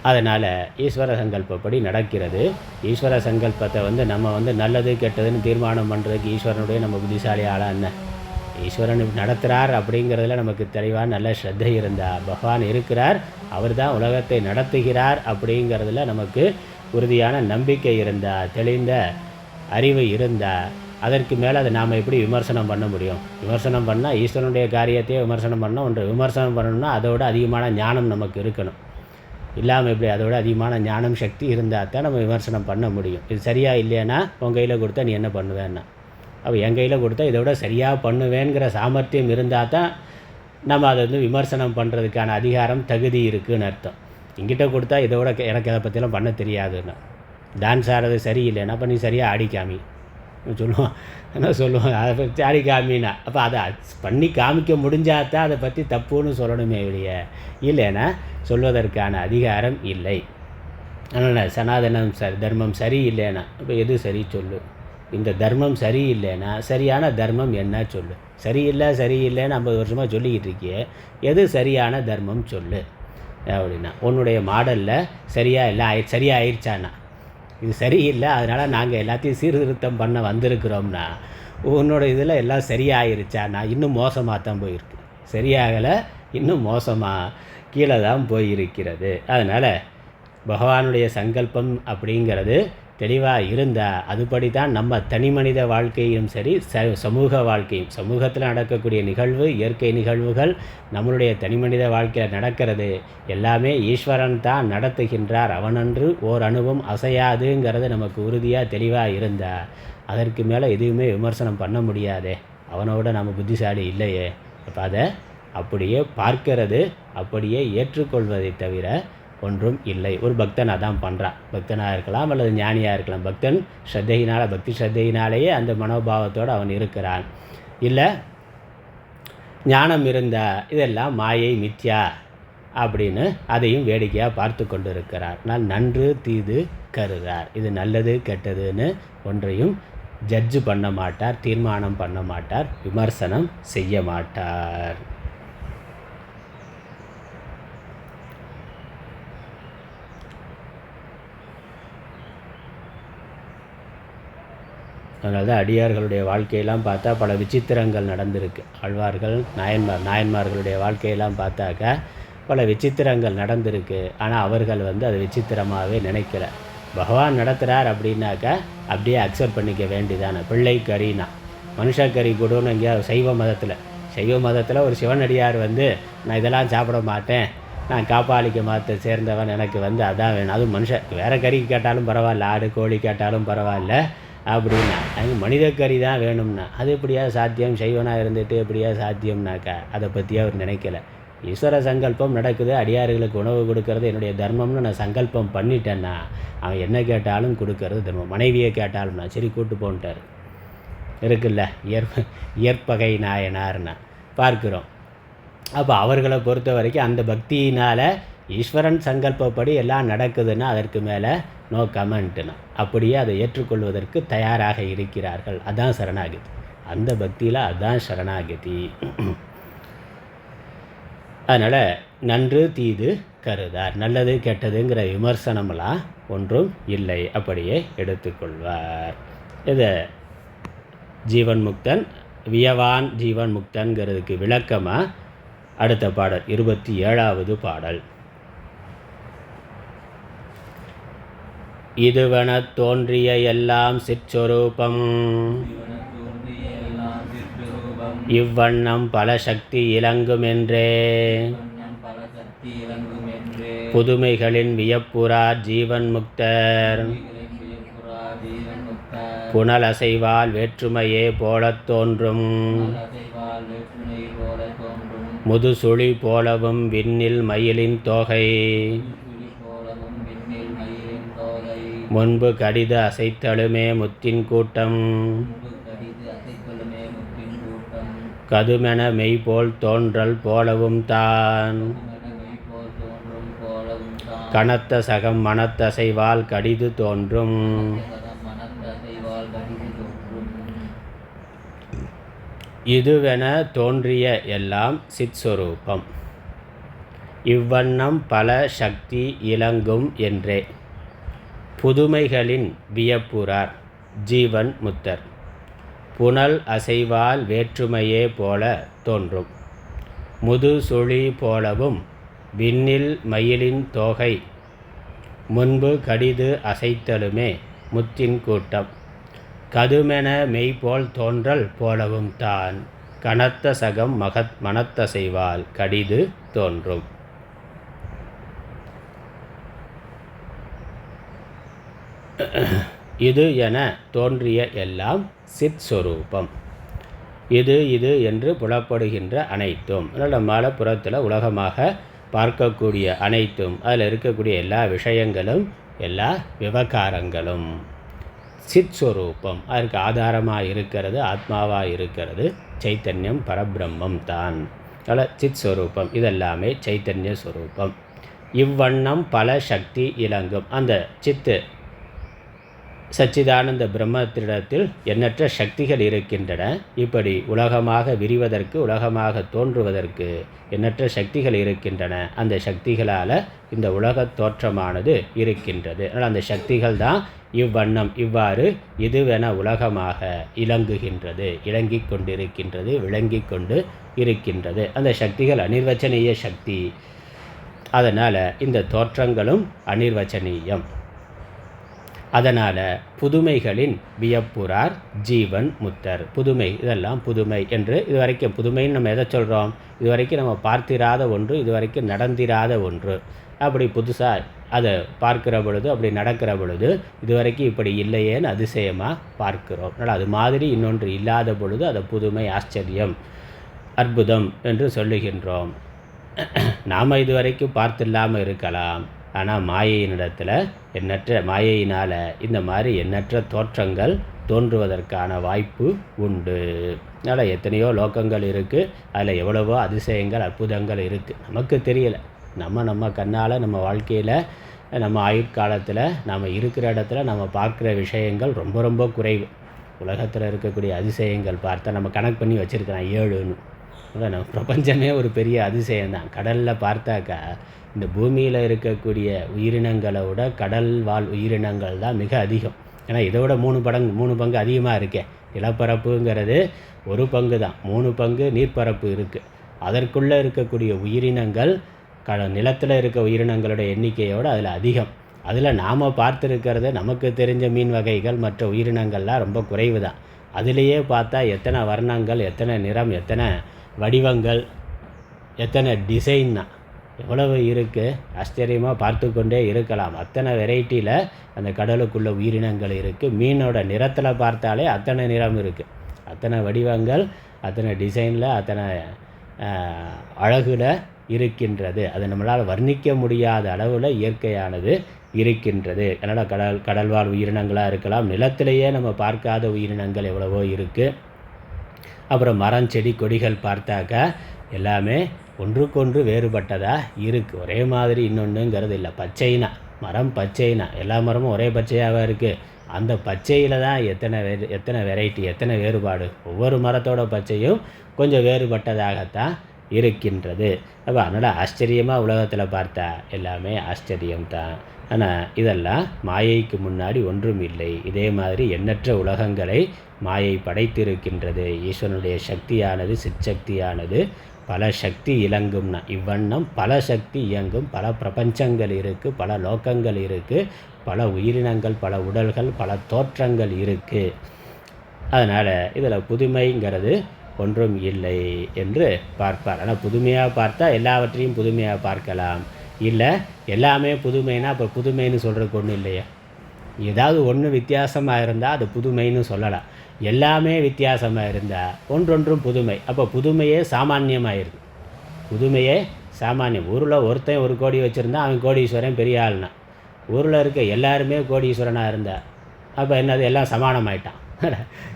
S1: அதனால் ஈஸ்வர சங்கல்பப்படி நடக்கிறது. ஈஸ்வர சங்கல்பத்தை நம்ம நல்லது கெட்டதுன்னு தீர்மானம் பண்ணுறதுக்கு ஈஸ்வரனுடைய நம்ம புத்திசாலி ஆளாக என்ன, ஈஸ்வரன் நடத்துகிறார் அப்படிங்கிறதுல நமக்கு தெளிவாக நல்ல ஸ்ரத்தை இருந்தால், பகவான் இருக்கிறார், அவர் தான் உலகத்தை நடத்துகிறார் அப்படிங்கிறதுல நமக்கு உறுதியான நம்பிக்கை இருந்தால், தெளிந்த அறிவு இருந்தால், அதற்கு மேலே அதை நாம் எப்படி விமர்சனம் பண்ண முடியும்? விமர்சனம் பண்ணால் ஈஸ்வரனுடைய காரியத்தையே விமர்சனம் பண்ணால் ஒன்று. விமர்சனம் பண்ணணும்னா அதோட அதிகமான ஞானம் நமக்கு இருக்கணும். இல்லாமல் எப்படி? அதோட அதிகமான ஞானம் சக்தி இருந்தால் தான் நம்ம விமர்சனம் பண்ண முடியும். இது சரியாக இல்லைன்னா உன் கையில் கொடுத்தா நீ என்ன பண்ணுவேன்னா, அப்போ என் கையில் கொடுத்தா இதோட சரியாக பண்ணுவேங்கிற சாமர்த்தியம் இருந்தால் தான் நம்ம அதை விமர்சனம் பண்ணுறதுக்கான அதிகாரம் தகுதி இருக்குதுன்னு அர்த்தம். எங்கிட்ட கொடுத்தா இதோட எனக்கு அதை பற்றிலாம் பண்ண தெரியாதுன்னா, டான்ஸ் ஆடுறது சரியில்லைன்னா அப்போ நீ சரியாக ஆடி காமி சொல்லுவோம். என்ன சொல்லுவோம்? அதை பற்றி ஆடி காமின்னா அப்போ அதை பண்ணி காமிக்க முடிஞ்சால் தான் அதை பற்றி தப்புன்னு சொல்லணுமே வெளிய, இல்லைன்னா சொல்வதற்கான அதிகாரம் இல்லை. அதனால் சனாதனம் தர்மம் சரியில்லைன்னா இப்போ எது சரி சொல்லு? இந்த தர்மம் சரியில்லைன்னா சரியான தர்மம் என்ன சொல்லு? சரியில்லைன்னு 50 வருஷமாக சொல்லிக்கிட்டு இருக்கியே, எது சரியான தர்மம் சொல்லு அப்படின்னா, உன்னுடைய மாடலில் சரியாக ஆயிடுச்சான்னா, இது சரியில்லை அதனால் நாங்கள் எல்லாத்தையும் சீர்திருத்தம் பண்ண வந்திருக்கிறோம்னா, உன்னோட இதில் எல்லாம் சரியாயிருச்சான்னா இன்னும் மோசமாக தான் போயிருக்கு. சரியாகலை, இன்னும் மோசமாக கீழே தான் போயிருக்கிறது. அதனால் பகவானுடைய சங்கல்பம் அப்படிங்கிறது தெளிவாக இருந்தால் அதுபடி தான் நம்ம தனி மனித வாழ்க்கையும் சரி, சமூக வாழ்க்கையும், சமூகத்தில் நடக்கக்கூடிய நிகழ்வு, இயற்கை நிகழ்வுகள், நம்மளுடைய தனி மனித வாழ்க்கையில் நடக்கிறது எல்லாமே ஈஸ்வரன் தான் நடத்துகின்றார், அவனன்று ஓர் அணுவும் அசையாதுங்கிறது நமக்கு உறுதியாக தெளிவாக இருந்தால் அதற்கு மேலே எதுவுமே விமர்சனம் பண்ண முடியாதே. அவனோட நம்ம புத்திசாலி இல்லையே. அப்போ அதை அப்படியே பார்க்கிறது, அப்படியே ஏற்றுக்கொள்வதை தவிர ஒன்றும் இல்லை. ஒரு பக்தன் அதான் பண்ணுறான். பக்தனாக இருக்கலாம் அல்லது ஞானியாக இருக்கலாம். பக்தன் ஸ்ரத்தையினால், பக்தி ஸ்ரத்தையினாலேயே அந்த மனோபாவத்தோடு அவன் இருக்கிறான். இல்லை ஞானம் இருந்தால் இதெல்லாம் மாயை மித்யா அப்படின்னு அதையும் வேடிக்கையாக பார்த்து கொண்டு இருக்கிறார். நான் நன்று தீது கருதார். இது நல்லது கெட்டதுன்னு ஒன்றையும் ஜட்ஜு பண்ண மாட்டார், தீர்மானம் பண்ண மாட்டார், விமர்சனம் செய்ய மாட்டார். அதனால தான் அடியார்களுடைய வாழ்க்கையெல்லாம் பார்த்தா பல விசித்திரங்கள் நடந்திருக்கு. ஆழ்வார்கள், நாயன்மார்களுடைய வாழ்க்கையெல்லாம் பார்த்தாக்கா பல விசித்திரங்கள் நடந்திருக்கு. ஆனால் அவர்கள் அதை விசித்திரமாகவே நினைக்கல. பகவான் நடத்துகிறார் அப்படின்னாக்கா அப்படியே அக்செப்ட் பண்ணிக்க வேண்டியதானே. பிள்ளை கறினா மனுஷக்கறி கொடுன்னு எங்கேயாவது சைவ மதத்தில் ஒரு சிவனடியார் நான் இதெல்லாம் சாப்பிட மாட்டேன், நான் காப்பாளிக்க மதத்தை சேர்ந்தவன், எனக்கு அதான் வேணும், அதுவும் மனுஷன் வேறு கறி கேட்டாலும் பரவாயில்ல, ஆடு கோழி கேட்டாலும் பரவாயில்ல அப்படின்னா, அது மனித கறி தான் வேணும்னா அது எப்படியா சாத்தியம்? சைவனாக இருந்துட்டு எப்படியா சாத்தியம்னாக்கா அதை பற்றியே அவர் நினைக்கல. ஈஸ்வர சங்கல்பம் நடக்குது, அடியார்களுக்கு உணவு கொடுக்கறது என்னுடைய தர்மம்னு நான் சங்கல்பம் பண்ணிட்டேன்னா அவன் என்ன கேட்டாலும் கொடுக்கறது தர்மம். மனைவியை கேட்டாலும்னா சரி கூட்டு போன்ட்டார் இருக்குல்ல, இயற்பகை நாயனார்னா பார்க்குறோம். அப்போ அவர்களை பொறுத்த வரைக்கும் அந்த பக்தியினால் ஈஸ்வரன் சங்கல்பப்படி எல்லாம் நடக்குதுன்னா அதற்கு மேலே நோ கமெண்ட்டுனா அப்படியே அதை ஏற்றுக்கொள்வதற்கு தயாராக இருக்கிறார்கள். அதுதான் சரணாகதி. அந்த பக்தியில் அதுதான் சரணாகதி. அதனால் நன்று தீது கருதார். நல்லது கெட்டதுங்கிற விமர்சனமெல்லாம் ஒன்றும் இல்லை, அப்படியே எடுத்துக்கொள்வார். இதை ஜீவன் முக்தன், வியவான் ஜீவன் முக்தன்கிறதுக்கு விளக்கமாக அடுத்த பாடல் 27வது பாடல். இதுவெனத் தோன்றிய எல்லாம் சிற்சொரூபம், இவ்வண்ணம் பல சக்தி இலங்குமென்றே, புதுமைகளின் வியப்புறார் ஜீவன் முக்தர், புனல் அசைவால் வேற்றுமையே போலத் தோன்றும், முதுசுழி போலவும் விண்ணில் மயிலின் தோகை, முன்பு கடிது அசைத்தலுமே முத்தின் கூட்டம், கதுமென மெய்போல் தோன்றல் போலவும் தான், கனத்த சகம் மனத்தசைவால் கடிது தோன்றும், இதுவென தோன்றிய எல்லாம் சிற்சொரூபம், இவ்வண்ணம் பல சக்தி இலங்கும் என்றே, புதுமைகளின் வியப்புறார் ஜீவன் முத்தர், புனல் அசைவால் வேற்றுமையே போல தோன்றும், முதுசுழி போலவும் விண்ணில் மயிலின் தோகை, முன்பு கடிது அசைத்தலுமே முத்தின் கூட்டம் கதுமென மெய்போல் தோன்றல் போலவும் தான் கனத்த சகம் மனத்தசைவால் கடிது தோன்றும். இது என தோன்றிய எல்லாம் சித் சொரூபம். இது என்று புலப்படுகின்ற அனைத்தும், நம்மால் புறத்தில் உலகமாக பார்க்கக்கூடிய அனைத்தும், அதில் இருக்கக்கூடிய எல்லா விஷயங்களும் எல்லா விவகாரங்களும் சித் சொரூபம். அதற்கு ஆதாரமாக இருக்கிறது, ஆத்மாவாக இருக்கிறது சைத்தன்யம், பரபிரம்மம் தான். அதில் சித் சொரூபம், இதெல்லாமே சைத்தன்ய சொரூபம். இவ்வண்ணம் பல சக்தி இலங்கும். அந்த சித்து சச்சிதானந்த பிரம்மத்திடத்தில் எண்ணற்ற சக்திகள் இருக்கின்றன. இப்படி உலகமாக விரிவதற்கு, உலகமாக தோன்றுவதற்கு எண்ணற்ற சக்திகள் இருக்கின்றன. அந்த சக்திகளால் இந்த உலகத் தோற்றமானது இருக்கின்றது. அதனால் அந்த சக்திகள் தான் இவ்வண்ணம் இவ்வாறு இதுவென உலகமாக இலங்குகின்றது, இலங்கிக் கொண்டிருக்கின்றது, விளங்கி கொண்டு இருக்கின்றது. அந்த சக்திகள் அனிர்வச்சனீய சக்தி. அதனால் இந்த தோற்றங்களும் அனிர்வச்சனீயம். அதனால் புதுமைகளின் வியப்புறார் ஜீவன் முத்தர். புதுமை, இதெல்லாம் புதுமை என்று இதுவரைக்கும் புதுமைன்னு நம்ம எதை சொல்கிறோம்? இதுவரைக்கும் நம்ம பார்த்திராத ஒன்று, இதுவரைக்கும் நடந்திராத ஒன்று. அப்படி புதுசாக அதை பார்க்கிற பொழுது, அப்படி நடக்கிற பொழுது இதுவரைக்கும் இப்படி இல்லையேன்னு அதிசயமாக பார்க்கிறோம். அதனால் அது மாதிரி இன்னொன்று இல்லாத பொழுது அதை புதுமை, ஆச்சரியம், அற்புதம் என்று சொல்லுகின்றோம். நாம் இதுவரைக்கும் பார்த்தில்லாமல் இருக்கலாம். ஆனால் மாயையினிடத்தில் எண்ணற்ற மாயையினால் இந்த மாதிரி எண்ணற்ற தோற்றங்கள் தோன்றுவதற்கான வாய்ப்பு உண்டு. அதனால் எத்தனையோ லோகங்கள் இருக்குது, அதில் எவ்வளவோ அதிசயங்கள், அற்புதங்கள் இருக்குது. நமக்கு தெரியலை. நம்ம கண்ணால் நம்ம வாழ்க்கையில், நம்ம ஆயுட்காலத்தில், நம்ம இருக்கிற இடத்துல நம்ம பார்க்குற விஷயங்கள் ரொம்ப ரொம்ப குறைவு. உலகத்தில் இருக்கக்கூடிய அதிசயங்கள் பார்த்தா நம்ம கணக்கு பண்ணி வச்சுருக்கிறோம் 7ன்னு. அதான் நம்ம பிரபஞ்சமே ஒரு பெரிய அதிசயம்தான். கடலில் பார்த்தாக்கா இந்த பூமியில் இருக்கக்கூடிய உயிரினங்களை விட கடல் வாழ் உயிரினங்கள் தான் மிக அதிகம். ஏன்னா இதை விட 3 பங்கு அதிகமாக இருக்கே. நிலப்பரப்புங்கிறது 1 பங்கு தான், 3 பங்கு நீர்ப்பரப்பு இருக்குது. அதற்குள்ளே இருக்கக்கூடிய உயிரினங்கள் நிலத்தில் இருக்க உயிரினங்களோட எண்ணிக்கையோடு அதில் அதிகம். அதில் நாம் பார்த்துருக்கிறது நமக்கு தெரிஞ்ச மீன் வகைகள், மற்ற உயிரினங்கள்லாம் ரொம்ப குறைவு தான். அதிலேயே பார்த்தா எத்தனை வர்ணங்கள், எத்தனை நிறம், எத்தனை வடிவங்கள், எத்தனை டிசைன் தான் எவ்வளவு இருக்குது. ஆச்சரியமாக பார்த்து கொண்டே இருக்கலாம். அத்தனை வெரைட்டியில் அந்த கடலுக்குள்ள உயிரினங்கள் இருக்குது. மீனோட நிறத்தில் பார்த்தாலே அத்தனை நிறம் இருக்குது, அத்தனை வடிவங்கள், அத்தனை டிசைனில், அத்தனை அழகில் இருக்கின்றது. அது நம்மளால் வர்ணிக்க முடியாத அளவில் இயற்கையானது இருக்கின்றது. அதனால் கடல்வாழ் உயிரினங்களாக இருக்கலாம், நிலத்திலேயே நம்ம பார்க்காத உயிரினங்கள் எவ்வளவோ இருக்குது. அப்புறம் மரம், செடி, கொடிகள் பார்த்தாக்கா எல்லாமே ஒன்றுக்கொன்று வேறுபட்டதாக இருக்குது. ஒரே மாதிரி இன்னொன்றுங்கிறது இல்லை. பச்சைனா மரம், பச்சைனா எல்லா மரமும் ஒரே பச்சையாக இருக்குது. அந்த பச்சையில் தான் எத்தனை வெரைட்டி, எத்தனை வேறுபாடு. ஒவ்வொரு மரத்தோட பச்சையும் கொஞ்சம் வேறுபட்டதாகத்தான் இருக்கின்றது. அப்போ அதனால் ஆச்சரியமாக உலகத்தில் பார்த்தா எல்லாமே ஆச்சரியம்தான். ஆனால் இதெல்லாம் மாயைக்கு முன்னாடி ஒன்றும் இல்லை. இதே மாதிரி எண்ணற்ற உலகங்களை மாயை படைத்திருக்கின்றது. ஈஸ்வரனுடைய சக்தியானது, சிற்சக்தியானது பல சக்தி இலங்கும்னா இவ்வண்ணம் பல சக்தி இயங்கும். பல பிரபஞ்சங்கள் இருக்குது, பல லோகங்கள் இருக்குது, பல உயிரினங்கள், பல உடல்கள், பல தோற்றங்கள் இருக்குது. அதனால் இதில் புதுமைங்கிறது ஒன்றும் இல்லை என்று பார்ப்பார். ஆனால் புதுமையாக பார்த்தா எல்லாவற்றையும் புதுமையாக பார்க்கலாம். இல்லை எல்லாமே புதுமைனா அப்போ புதுமைன்னு சொல்கிறதுக்கு ஒன்றும் இல்லையா? ஏதாவது ஒன்று வித்தியாசமாக இருந்தால் அது புதுமைன்னு சொல்லலாம். எல்லாமே வித்தியாசமாக இருந்தால் ஒன்றொன்றும் புதுமை. அப்போ புதுமையே சாமானியமாகிடுது. புதுமையே சாமானியம். ஊரில் ஒருத்தன் 1 கோடி வச்சுருந்தா அவன் கோடீஸ்வரன், பெரிய ஆள்னா. ஊரில் இருக்க எல்லாருமே கோடீஸ்வரனாக இருந்தா அப்போ என்னது, எல்லாம் சமானமாயிட்டான்.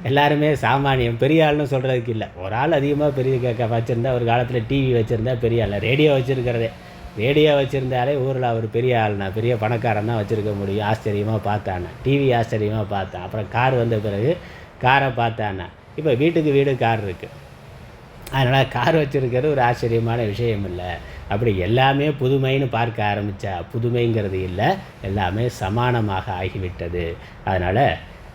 S1: எல்லாருமே சாமானியம். பெரிய ஆள்னு சொல்கிறதுக்கு இல்லை. ஒரு ஆள் அதிகமாக பெரிய வச்சுருந்தா, ஒரு காலத்தில் டிவி வச்சுருந்தா பெரிய ஆள். ரேடியோ வச்சுருக்கிறதே, ரேடியோ வச்சுருந்தாலே ஊரில் அவர் பெரிய ஆள்னா, பெரிய பணக்காரன் தான் வச்சுருக்க முடியும். ஆச்சரியமாக பார்த்தானா. டிவி ஆச்சரியமாக பார்த்தான். அப்புறம் கார் வந்த பிறகு காரை பார்த்தானா. இப்போ வீட்டுக்கு வீடு கார் இருக்குது. அதனால் கார் வச்சுருக்கிறது ஒரு ஆச்சரியமான விஷயம் இல்லை. அப்படி எல்லாமே புதுமைன்னு பார்க்க ஆரம்பித்தா புதுமைங்கிறது இல்லை, எல்லாமே சமானமாக ஆகிவிட்டது. அதனால்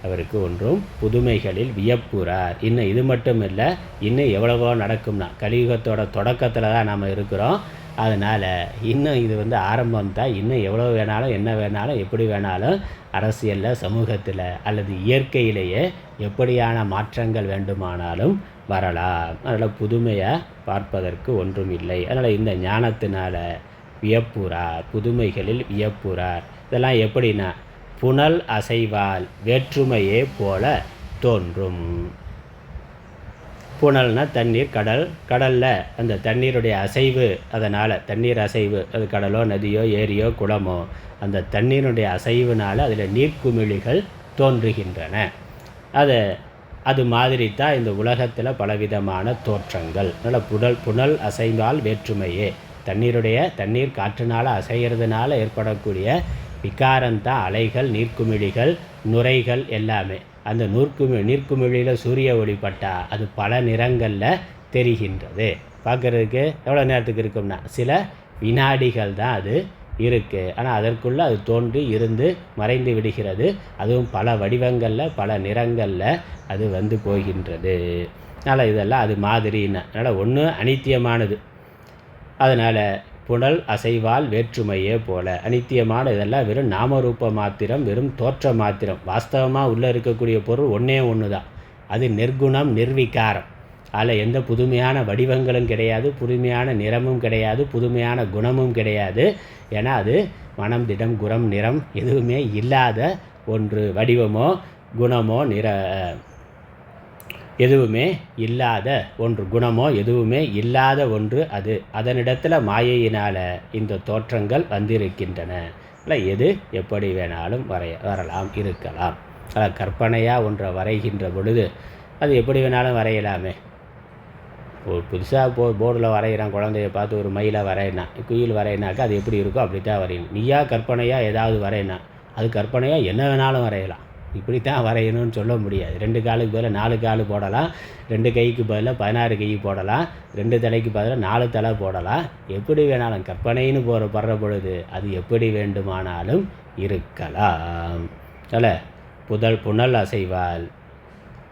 S1: அவருக்கு ஒன்றும் புதுமைகளில் வியப்புறார். இன்னும் இது மட்டும் இல்லை, இன்னும் எவ்வளவோ நடக்கும்னா கலியுகத்தோட தொடக்கத்தில் தான் நாம் இருக்கிறோம். அதனால் இன்னும் இது ஆரம்பம் தான். இன்னும் எவ்வளோ வேணாலும், என்ன வேணாலும், எப்படி வேணாலும் அரசியலில், சமூகத்தில் அல்லது இயற்கையிலேயே எப்படியான மாற்றங்கள் வேண்டுமானாலும் வரலாம். அதனால் புதுமையாக பார்ப்பதற்கு ஒன்றும் இல்லை. அதனால் இந்த ஞானத்தினால் வியப்புறார், புதுமைகளில் வியப்புறார். இதெல்லாம் எப்படின்னா புனல் அசைவால் வேற்றுமையே போல தோன்றும். புனல்னா தண்ணீர், கடலில் அந்த தண்ணீருடைய அசைவு, அதனால் தண்ணீர் அசைவு, அது கடலோ நதியோ ஏரியோ குளமோ, அந்த தண்ணீருடைய அசைவுனால் அதில் நீர்க்குமிழிகள் தோன்றுகின்றன. அது மாதிரி தான் இந்த உலகத்தில் பலவிதமான தோற்றங்கள். அதனால் புனல் அசைவால் வேற்றுமையே, தண்ணீர் காற்றுனால் அசைகிறதுனால ஏற்படக்கூடிய விகாரந்தான் அலைகள், நீர்க்குமிழிகள், நுரைகள் எல்லாமே. அந்த நீர்க்குமிழியில் சூரிய ஒளிப்பட்டால் அது பல நிறங்களில் தெரிகின்றது. பார்க்குறதுக்கு எவ்வளோ நேரத்துக்கு இருக்கும்னா சில வினாடிகள் தான் அது இருக்குது. ஆனால் அதற்குள்ளே அது தோன்றி இருந்து மறைந்து விடுகிறது. அதுவும் பல வடிவங்களில், பல நிறங்களில் அது போகின்றது. அதனால் இதெல்லாம் அது மாதிரின்னு. அதனால் ஒன்று அனித்தியமானது. அதனால் புனல் அசைவால் வேற்றுமையே போல அனித்தியமான இதெல்லாம் வெறும் நாமரூப மாத்திரம், வெறும் தோற்ற மாத்திரம். வாஸ்தவமாக உள்ளே இருக்கக்கூடிய பொருள் ஒன்று தான். அது நிர்குணம், நிர்விகாரம். அதில் எந்த புதுமையான வடிவங்களும் கிடையாது, புதுமையான நிறமும் கிடையாது, புதுமையான குணமும் கிடையாது. ஏன்னா அது மனம், திடம், குணம், நிறம் எதுவுமே இல்லாத ஒன்று. வடிவமோ குணமோ எதுவுமே இல்லாத ஒன்று, குணமோ எதுவுமே இல்லாத ஒன்று அது. அதனிடத்தில் மாயையினால் இந்த தோற்றங்கள் வந்திருக்கின்றன. இல்லை, எது எப்படி வேணாலும் வரலாம், இருக்கலாம். கற்பனையாக ஒன்றை வரைகின்ற பொழுது அது எப்படி வேணாலும் வரையலாமே. புதுசாக போர்டில் வரைகிறான், குழந்தைய பார்த்து ஒரு மயிலை வரையினா, குயில் வரையினாக்கா அது எப்படி இருக்கோ அப்படி தான் வரையணும். நீயா கற்பனையாக ஏதாவது வரையினா அது கற்பனையாக என்ன வேணாலும் வரையலாம். இப்படி தான் வரையணும்னு சொல்ல முடியாது. 2 காலுக்கு பதிலாக 4 கால் போடலாம், 2 கைக்கு பதிலாக 16 கை போடலாம், 2 தலைக்கு பதிலாக 4 தலை போடலாம். எப்படி வேணாலும் கற்பனைன்னு படுற பொழுது அது எப்படி வேண்டுமானாலும் இருக்கலாம். புனல் அசைவால்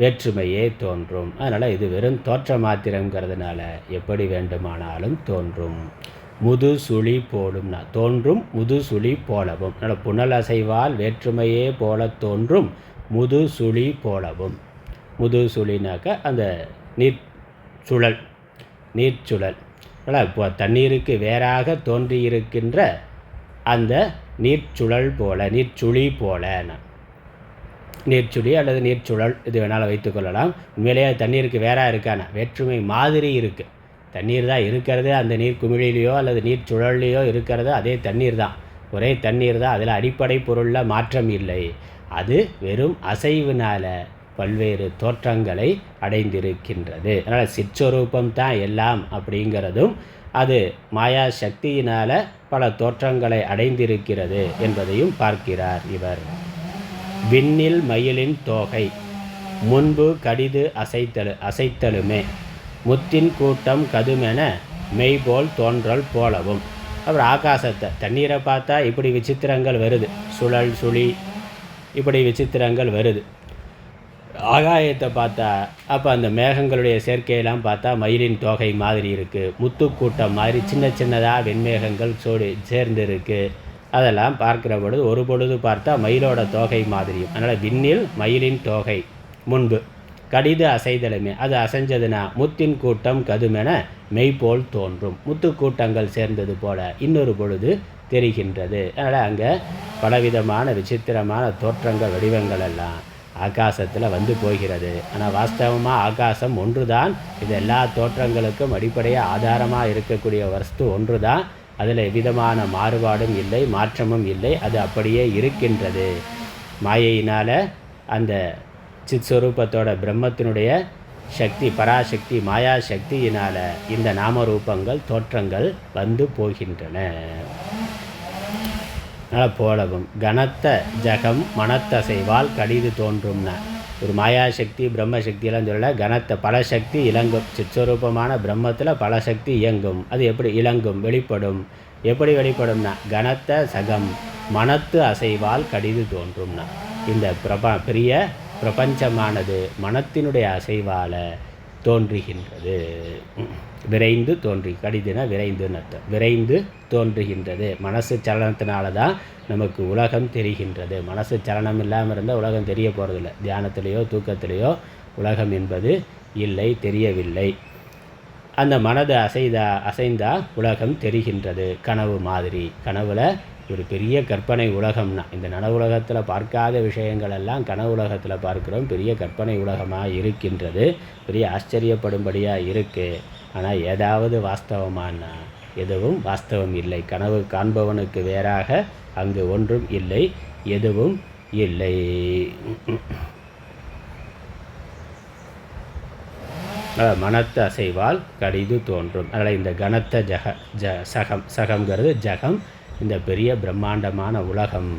S1: வேற்றுமையே தோன்றும். அதனால் இது வெறும் தோற்ற மாத்திரங்கிறதுனால எப்படி வேண்டுமானாலும் தோன்றும். முது சுழி போலும்னா தோன்றும், முது சுழி போலவும். அதனால் புனல் அசைவால் வேற்றுமையே போல தோன்றும், முது சுழி போலவும். முது சுழினாக்கா அந்த நீர்ச்சுழல். அதனால் இப்போ தண்ணீருக்கு வேறாக தோன்றியிருக்கின்ற அந்த நீர்ச்சுழல் போல, நீர்ச்சுழி போலன்னா நீர்ச்சுழி அல்லது நீர்ச்சுழல் இது வேணாலும் வைத்துக்கொள்ளலாம். உண்மையிலேயே தண்ணீருக்கு வேறாக இருக்கானா, வேற்றுமை மாதிரி இருக்குது. தண்ணீர் தான் இருக்கிறது, அந்த நீர் குமிழிலையோ அல்லது நீர் சுழல்லையோ இருக்கிறது அதே தண்ணீர் தான், ஒரே தண்ணீர் தான். அதில் அடிப்படை பொருளில் மாற்றம் இல்லை. அது வெறும் அசைவினால் பல்வேறு தோற்றங்களை அடைந்திருக்கின்றது. அதனால் சிற்சொரூபம் தான் எல்லாம் அப்படிங்கிறதும் அது மாயா சக்தியினால் பல தோற்றங்களை அடைந்திருக்கிறது என்பதையும் பார்க்கிறார் இவர். விண்ணில் மயிலின் தோகை முன்பு கடிது அசைத்தலுமே முத்தின் கூட்டம் கதுமென மெய்போல் தோன்றல் போலவும். அப்புறம் ஆகாசத்தை, தண்ணீரை பார்த்தா இப்படி விசித்திரங்கள் வருது, சுழல் சுழி இப்படி விசித்திரங்கள் வருது. ஆகாயத்தை பார்த்தா அப்போ அந்த மேகங்களுடைய சேர்க்கையெல்லாம் பார்த்தா மயிலின் தோகை மாதிரி இருக்குது, முத்துக்கூட்டம் மாதிரி சின்ன சின்னதாக வெண்மேகங்கள் சேர்ந்து இருக்குது. அதெல்லாம் பார்க்கிற பொழுது ஒரு பொழுது பார்த்தா மயிலோட தோகை மாதிரியும். அதனால் விண்ணில் மயிலின் தோகை முன்பு கடிது அசைதலுமே, அது அசைஞ்சதுன்னா முத்தின் கூட்டம் கதுமென மெய்போல் தோன்றும், முத்துக்கூட்டங்கள் சேர்ந்தது போல இன்னொரு பொழுது தெரிகின்றது. அதனால் அங்கே பலவிதமான விசித்திரமான தோற்றங்கள், வடிவங்கள் எல்லாம் ஆகாசத்தில் போகிறது. ஆனால் வாஸ்தவமாக ஆகாசம் ஒன்று தான். இது எல்லா தோற்றங்களுக்கும் அடிப்படையாக ஆதாரமாக இருக்கக்கூடிய வஸ்து ஒன்று தான். அதில் எவ்விதமான மாறுபாடும் இல்லை, மாற்றமும் இல்லை. அது அப்படியே இருக்கின்றது. மாயையினால் அந்த சித்ஸ்வரூபத்தோட பிரம்மத்தினுடைய சக்தி, பராசக்தி, மாயா சக்தியினால் இந்த நாமரூபங்கள், தோற்றங்கள் போகின்றன. அதனால் போலவும் கனத்த ஜகம் மனத்தசைவால் கடிது தோன்றும்னா ஒரு மாயாசக்தி, பிரம்மசக்தியெல்லாம் சொல்ல, கனத்த பல சக்தி இலங்கும். சிற்ஸ்வரூபமான பிரம்மத்தில் பல சக்தி இயங்கும். அது எப்படி இலங்கும், வெளிப்படும். எப்படி வெளிப்படும்னா கனத்த சகம் மனத்து அசைவால் கடிது தோன்றும்னா இந்த பெரிய பிரபஞ்சமானது மனத்தினுடைய அசைவால் தோன்றுகின்றது. விரைந்து தோன்றி, கடிதுனா விரைந்துன்னு அர்த்தம். விரைந்து தோன்றுகின்றது. மனசு சலனத்தினால தான் நமக்கு உலகம் தெரிகின்றது. மனசு சலனம் இல்லாமல் இருந்தால் உலகம் தெரிய போகிறதில்ல. தியானத்திலேயோ தூக்கத்திலேயோ உலகம் என்பது இல்லை, தெரியவில்லை. அந்த மனது அசைந்தா உலகம் தெரிகின்றது. கனவு மாதிரி. கனவில் ஒரு பெரிய கற்பனை உலகம்னா, இந்த நனவு உலகத்தில் பார்க்காத விஷயங்கள் எல்லாம் கனவு உலகத்தில் பார்க்குறோம். பெரிய கற்பனை உலகமாக இருக்கின்றது. பெரிய ஆச்சரியப்படும்படியாக இருக்குது. ஆனால் ஏதாவது வாஸ்தவமானா எதுவும் வாஸ்தவம் இல்லை. கனவு காண்பவனுக்கு வேறாக அங்கு ஒன்றும் இல்லை, எதுவும் இல்லை. மனத்து அசைவால் கடிது தோன்றும். அதில் இந்த கனத்த சகம்ங்கிறது ஜகம். இந்த பெரிய பிரம்மாண்டமான உலகம்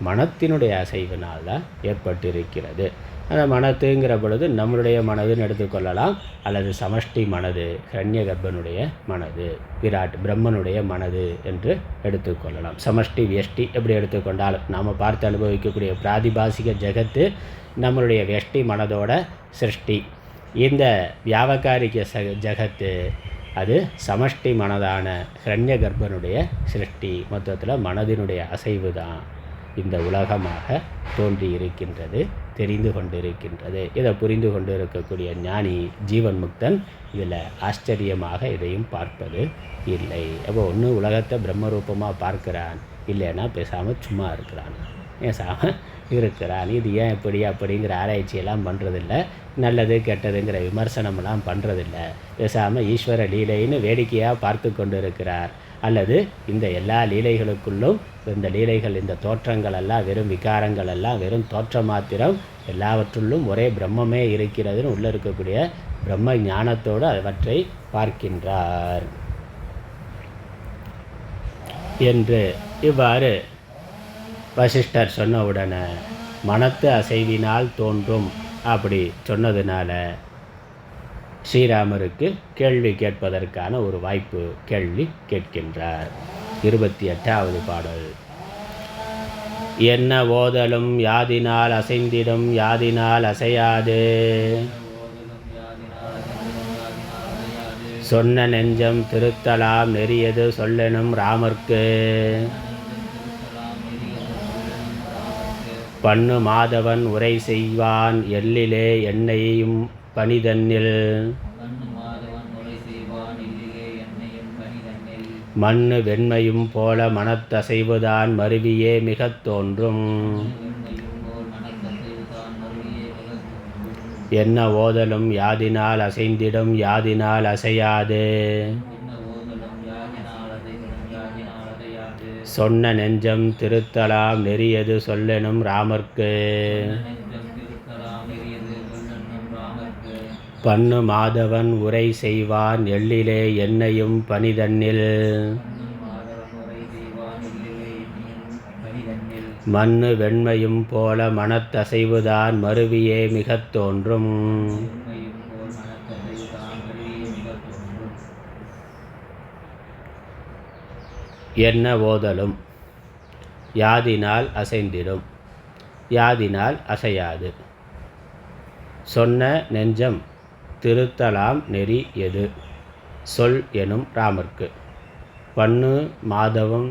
S1: மனத்தினுடைய அசைவினால் தான் ஏற்பட்டிருக்கிறது. அந்த மனத்துங்கிற பொழுது நம்மளுடைய மனதுன்னு எடுத்துக்கொள்ளலாம், அல்லது சமஷ்டி மனது, ஹிரண்ய கர்ப்பனுடைய மனது, விராட் பிரம்மனுடைய மனது என்று எடுத்துக்கொள்ளலாம். சமஷ்டி வியஷ்டி எப்படி எடுத்துக்கொண்டாலும் நாம் பார்த்து அனுபவிக்கக்கூடிய பிராதிபாசிக ஜகத்து நம்மளுடைய வியஷ்டி மனதோட சிருஷ்டி. இந்த வியாபகாரிக ஜகத்து அது சமஷ்டி மனதான ஹிரண்ய கர்ப்பனுடைய சிருஷ்டி. மொத்தத்தில் மனதினுடைய அசைவு தான் இந்த உலகமாக தோன்றி இருக்கின்றது, தெரிந்து கொண்டிருக்கின்றது. இதை புரிந்து கொண்டு இருக்கக்கூடிய ஞானி ஜீவன் முக்தன் இதில் ஆச்சரியமாக இதையும் பார்ப்பது இல்லை. அப்போ ஒன்று உலகத்தை பிரம்மரூபமாக பார்க்கிறான், இல்லைன்னா பேசாமல் சும்மா இருக்கிறான், பேசாமல் இருக்கிறான். இது ஏன் இப்படி அப்படிங்கிற ஆராய்ச்சியெல்லாம் பண்ணுறதில்ல, நல்லது கெட்டதுங்கிற விமர்சனமெல்லாம் பண்ணுறதில்ல. பேசாமல் ஈஸ்வர லீலைன்னு வேடிக்கையாக பார்த்து கொண்டு இருக்கிறார். அல்லது இந்த எல்லா லீலைகளுக்குள்ளும் இந்த லீலைகள், இந்த தோற்றங்கள் எல்லாம் வெறும் விகாரங்கள் எல்லாம் வெறும் தோற்றம் மாத்திரம், எல்லாவற்றுள்ளும் ஒரே பிரம்மமே இருக்கிறதுன்னு உள்ளே இருக்கக்கூடிய பிரம்ம ஞானத்தோடு அவற்றை பார்க்கின்றார் என்று இவ்வாறு வசிஷ்டர் சொன்ன உடனே மனத்து அசைவினால் தோன்றும் அப்படி சொன்னதுனால ஸ்ரீராமருக்கு கேள்வி கேட்பதற்கான ஒரு வாய்ப்பு, கேள்வி கேட்கின்றார். 28வது பாடல். என்ன ஓதலும் யாதினால் அசைந்திடும் யாதினால் அசையாது, சொன்ன நெஞ்சம் திருத்தலாம் நெறியது சொல்லெனும் ராமர்க்கு, பண்ணு மாதவன் உரை செய்வான் எல்லிலே என்னையும் பணிதன்னில், மண்ணு வெண்மையும் போல மனத்தசைவுதான் மருவியே மிகத் தோன்றும், என்ன ஓதலும் யாதினால் அசைந்திடும் யாதினால் அசையாது, சொன்ன நெஞ்சம் திருத்தலாம் நெறியது சொல்லெனும் ராமர்க்கு, பண்ணு மாதவன் உரை செய்வான் எள்ளிலே என்னையும் பணிதன்னில், மண்ணு வெண்மையும் போல மனத்தசைவுதான் மருவியே மிகத் தோன்றும். என்ன ஓதலும் யாதினால் அசைந்திடும் யாதினால் அசையாது, சொன்ன நெஞ்சம் திருத்தலாம் நெறி எது சொல் எனும் ராமர்க்கு, பண்ணு மாதவன்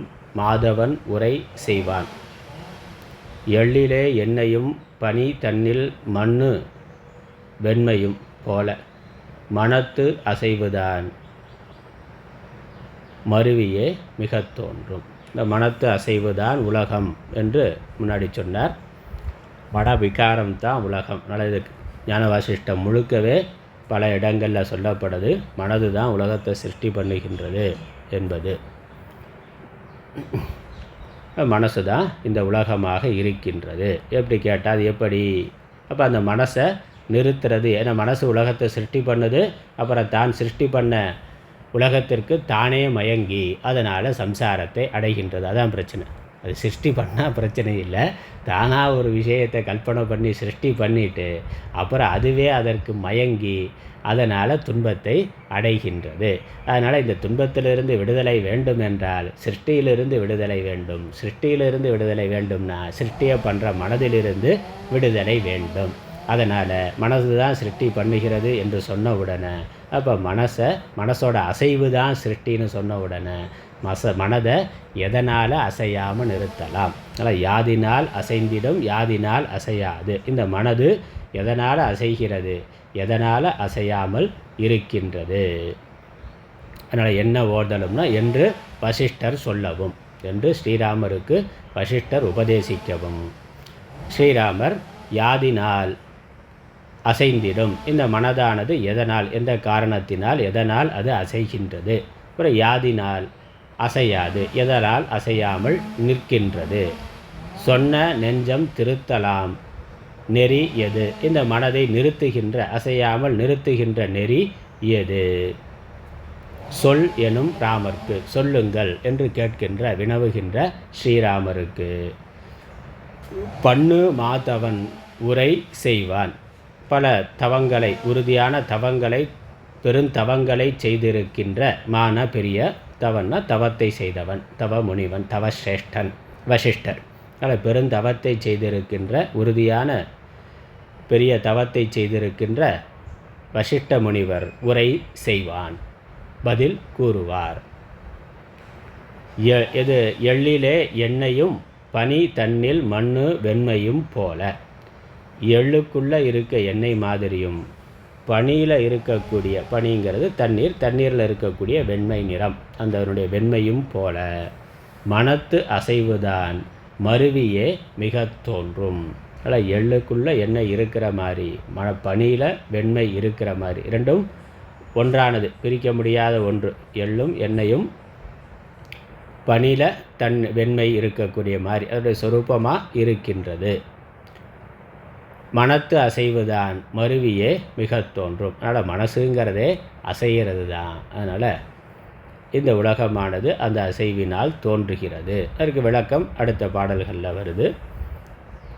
S1: உரை செய்வான் எள்ளிலே என்னையும் பனி தன்னில், மண்ணு வெண்மையும் போல மனத்து அசைவுதான் மருவியே மிகத் தோன்றும். இந்த மனத்து அசைவுதான் உலகம் என்று முன்னாடி சொன்னார். மன விகாரம்தான் உலகம். நல்லது. ஞான வாசிஷ்டம் முழுக்கவே பல இடங்களில் சொல்லப்படுது, மனது தான் உலகத்தை சிருஷ்டி பண்ணுகின்றது என்பது. மனசு தான் இந்த உலகமாக இருக்கின்றது. எப்படி கேட்டால் அது எப்படி? அப்போ அந்த மனசை நிறுத்துறது. ஏன்னா மனசு உலகத்தை சிருஷ்டி பண்ணுது, அப்புறம் தான் சிருஷ்டி பண்ண உலகத்திற்கு தானே மயங்கி அதனால் சம்சாரத்தை அடைகின்றது. அதான் பிரச்சனை. அது சிருஷ்டி பண்ணால் பிரச்சனை இல்லை, தானாக ஒரு விஷயத்தை கல்பனை பண்ணி சிருஷ்டி பண்ணிவிட்டு அப்புறம் அதுவே அதற்கு மயங்கி அதனால் துன்பத்தை அடைகின்றது. அதனால் இந்த துன்பத்திலிருந்து விடுதலை வேண்டும் என்றால் சிருஷ்டியிலிருந்து விடுதலை வேண்டும். சிருஷ்டியிலிருந்து விடுதலை வேண்டும்னா சிருஷ்டியை பண்ணுற மனதிலிருந்து விடுதலை வேண்டும். அதனால் மனது தான் சிருஷ்டி பண்ணுகிறது என்று சொன்ன உடனே அப்போ மனசோட அசைவு தான் சிருஷ்டின்னு சொன்ன உடனே மனதை எதனால் அசையாமல் நிறுத்தலாம்? அதனால் யாதினால் அசைந்திடும், யாதினால் அசையாது. இந்த மனது எதனால் அசைகிறது, எதனால் அசையாமல் இருக்கின்றது? அதனால் என்ன ஓதலும்னா, என்று வசிஷ்டர் சொல்லவும், என்று ஸ்ரீராமருக்கு வசிஷ்டர் உபதேசிக்கவும். ஸ்ரீராமர் யாதினால் அசைந்திடும், இந்த மனதானது எதனால், எந்த காரணத்தினால், எதனால் அது அசைகின்றது? அப்புறம் யாதினால் அசையாது, எதனால் அசையாமல் நிற்கின்றது? சொன்ன நெஞ்சம் திருத்தலாம் நெறி எது? இந்த மனதை நிறுத்துகின்ற, அசையாமல் நிறுத்துகின்ற நெறி எது? சொல் எனும் ராமருக்கு, சொல்லுங்கள் என்று கேட்கின்ற, வினவுகின்ற ஸ்ரீராமருக்கு. பண்ணு மாதவன் உரை செய்வான். பல தவங்களை, உறுதியான தவங்களை, பெருந்தவங்களை செய்திருக்கின்ற மான பெரிய தவன்னா தவத்தை செய்தவன், தவ முனிவன், தவசிரேஷ்டன் வசிஷ்டர். அதில் பெருந்தவத்தை செய்திருக்கின்ற, உறுதியான பெரிய தவத்தை செய்திருக்கின்ற வசிஷ்ட முனிவர் உரை செய்வான், பதில் கூறுவார். எது? எள்ளிலே எண்ணெயும் பனி தன்னில் மண்ணு வெண்மையும் போல. எள்ளுக்குள்ளே இருக்க எண்ணெய் மாதிரியும், பனியில் இருக்கக்கூடிய, பனிங்கிறது தண்ணீர், தண்ணீரில் இருக்கக்கூடிய வெண்மை நிறம், அந்த வெண்மையும் போல மனத்து அசைவுதான் மருவியே மிக தோன்றும். அதில் எள்ளுக்குள்ளே எண்ணெய் இருக்கிற மாதிரி, பனியில் வெண்மை இருக்கிற மாதிரி, இரண்டும் ஒன்றானது, பிரிக்க முடியாத ஒன்று. எள்ளும் எண்ணெயும் பனியில் வெண்மை இருக்கக்கூடிய மாதிரி அதனுடைய சொரூபமாக இருக்கின்றது. மனத்து அசைவுதான் மருவியே மிக தோன்றும். அதனால் மனசுங்கிறதே அசைகிறது தான். அதனால் இந்த உலகமானது அந்த அசைவினால் தோன்றுகிறது. அதற்கு விளக்கம் அடுத்த பாடல்களில் வருது.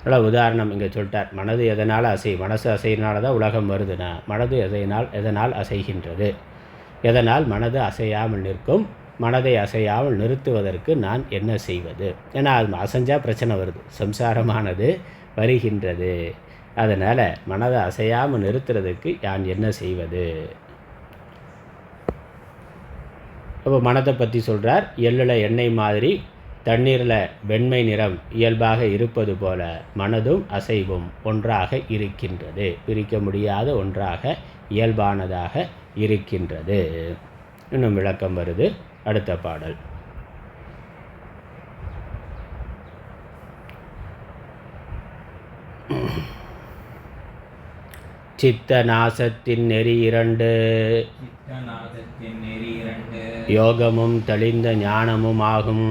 S1: அதனால் உதாரணம் இங்கே சொல்லிட்டார். மனது எதனால் மனசு அசையினால தான் உலகம் வருதுன்னா, மனது எதனால் அசைகின்றது, எதனால் மனது அசையாமல் நிற்கும், மனதை அசையாமல் நிறுத்துவதற்கு நான் என்ன செய்வது? ஏன்னா அது அசைஞ்சால் பிரச்சனை வருது, சம்சாரமானது வருகின்றது. அதனால் மனதை அசையாமல் நிறுத்துறதுக்கு நான் என்ன செய்வது? அப்போ மனதை பற்றி சொல்கிறார். எள்ளில் எண்ணெய் மாதிரி, தண்ணீரில் வெண்மை நிறம் இயல்பாக இருப்பது போல மனதும் அசைவும் ஒன்றாக இருக்கின்றது, பிரிக்க முடியாத ஒன்றாக இயல்பானதாக இருக்கின்றது. இன்னும் விளக்கம் வருது அடுத்த பாடல். சித்த நாசத்தின் நெறி இரண்டு, யோகமும் தெளிந்த ஞானமும் ஆகும்.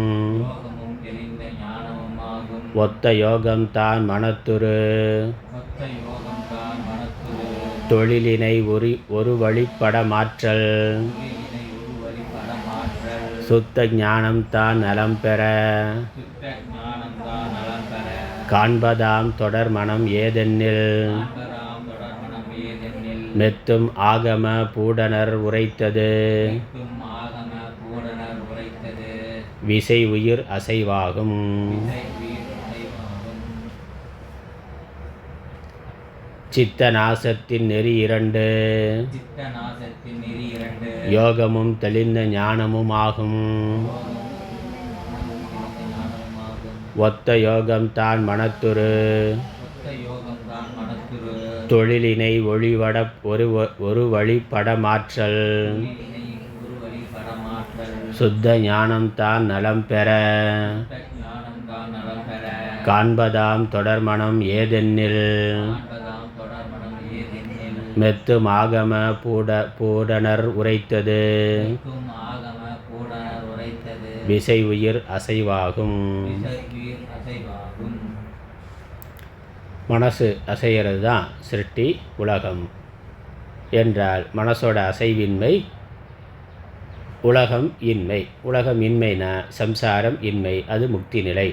S1: ஒத்த யோகம் தான் மனத்துரு, தொழிலினை ஒரு வழிப்பட மாற்றல். சுத்த ஞானம் தான் நலம் பெற, காண்பதாம் தொடர் மனம் ஏதென்னில். மெத்தும் ஆகம பூடனர் உரைத்தது, விசை உயிர் அசைவாகும். சித்த நாசத்தின் நெறி இரண்டு, யோகமும் தெளிந்த ஞானமும் ஆகும். ஒத்த யோகம் தான் மனத்துரு, தொழிலினை ஒரு வழிப்பட மாற்றல். சுத்த ஞானம் தான் நலம் பெற, காண்பதாம் தொடர் மனம் ஏதென்னில். மெத்தும் ஆகம பூடனர் உரைத்தது, விசை உயிர் அசைவாகும். மனசு அசைகிறது தான் சிருஷ்டி உலகம் என்றால், மனசோட அசைவின்மை உலகம் இன்மை. உலகம் இன்மைனா சம்சாரம் இன்மை, அது முக்தி நிலை.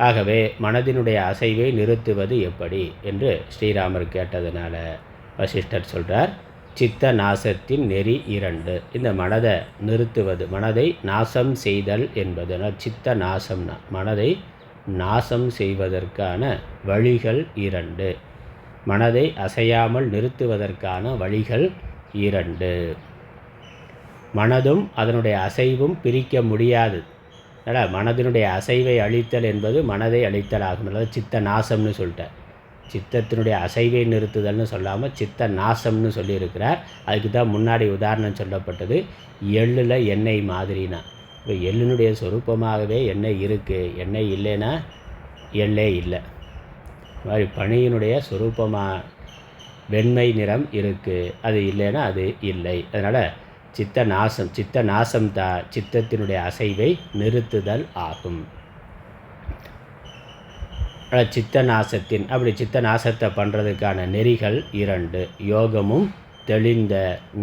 S1: ஆகவே மனதினுடைய அசைவை நிறுத்துவது எப்படி என்று ஸ்ரீராமர் கேட்டதுனால வசிஷ்டர் சொல்கிறார். சித்த நாசத்தின் நெறி இரண்டு, இந்த மனதை நிறுத்துவது, மனதை நாசம் செய்தல் என்பது. சித்த நாசம்னா மனதை நாசம் செய்வதற்கான வழிகள் இரண்டு. மனதை அசையாமல் நிறுத்துவதற்கான வழிகள் 2. மனதும் அதனுடைய அசைவும் பிரிக்க முடியாது. அதனால் மனதினுடைய அசைவை அழித்தல் என்பது மனதை அழித்தல் ஆகும். அதாவது சித்த நாசம்னு சொல்லிட்டேன். சித்தத்தினுடைய அசைவை நிறுத்துதல்னு சொல்லாமல் சித்த நாசம்னு சொல்லியிருக்கிறார். அதுக்கு தான் முன்னாடி உதாரணம் சொல்லப்பட்டது. எள்ளில் எண்ணெய் மாதிரினா, இப்போ எள்ளினுடைய சொரூபமாகவே எண்ணெய் இருக்குது. எண்ணெய் இல்லைன்னா எள்ளே இல்லை. மாதிரி பனியினுடைய சொரூபமாக வெண்மை நிறம் இருக்குது, அது இல்லைன்னா அது இல்லை. அதனால் சித்த நாசம் தான் சித்தத்தினுடைய அசைவை நிறுத்துதல் ஆகும். சித்த நாசத்தை பண்ணுறதுக்கான நெறிகள் 2, யோகமும் தெளிந்த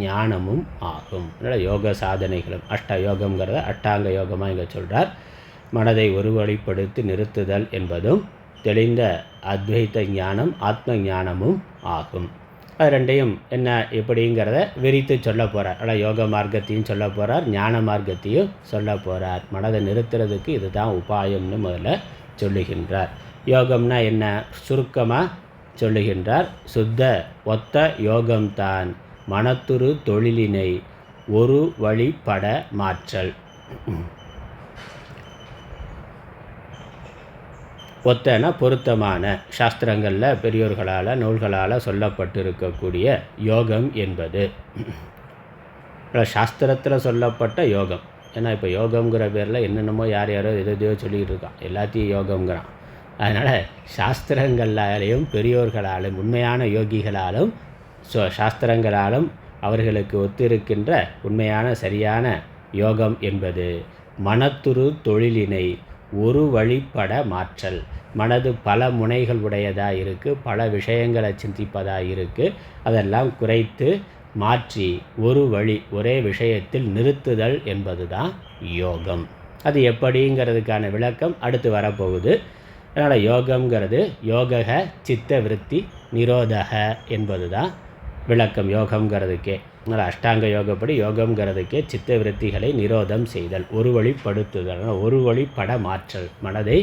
S1: ஞானமும் ஆகும். அதனால் யோக சாதனைகளும் யோகங்கிறத அஷ்டாங்க யோகமாக இங்கே சொல்கிறார். மனதை ஒருவழிப்படுத்தி நிறுத்துதல் என்பதும் தெளிந்த அத்வைத ஞானம் ஆத்ம ஞானமும் ஆகும். அது ரெண்டையும் என்ன எப்படிங்கிறத விரித்து சொல்ல போகிறார். ஆனால் யோக மார்க்கத்தையும் சொல்ல போகிறார், ஞான மார்க்கத்தையும் சொல்ல போகிறார். மனதை நிறுத்துறதுக்கு இதுதான் உபாயம்னு முதல்ல சொல்லுகின்றார். யோகம்னா என்ன சுருக்கமாக சொல்லுகின்றார். சுத்த ஒத்த யோகம்தான் மனத்துரு தொழிலினை ஒரு வழிப்பட மாற்றல். ஒத்தன பொருத்தமான சாஸ்திரங்களில் பெரியோர்களால் நூல்களால் சொல்லப்பட்டிருக்கக்கூடிய யோகம் என்பது சாஸ்திரத்தில் சொல்லப்பட்ட யோகம். ஏன்னா இப்போ யோகங்கிற பேரில் என்னென்னமோ யாரோ எதையோ சொல்லிக்கிட்டு இருக்கான், எல்லாத்தையும் யோகங்கிறான். அதனால் சாஸ்திரங்களாலேயும் பெரியோர்களாலும் உண்மையான யோகிகளாலும் சாஸ்திரங்களாலும் அவர்களுக்கு ஒத்திருக்கின்ற உண்மையான சரியான யோகம் என்பது மனத்துரு தொழிலினை ஒரு வழிப்பட மாற்றல். மனது பல முனைகள் உடையதாக இருக்குது, பல விஷயங்களை சிந்திப்பதாக இருக்குது. அதெல்லாம் குறைத்து மாற்றி ஒரு வழி ஒரே விஷயத்தில் நிறுத்துதல் என்பது தான் யோகம். அது எப்படிங்கிறதுக்கான விளக்கம் அடுத்து வரப்போகுது. அதனால் யோகங்கிறது யோகக சித்த விருத்தி நிரோதக என்பது தான் விளக்கம் யோகங்கிறதுக்கே. அதனால் அஷ்டாங்க யோகப்படி யோகங்கிறதுக்கே சித்த விருத்திகளை நிரோதம் செய்தல், ஒரு வழிப்படுத்துதல், ஒரு வழிப்பட மாற்றல். மனதை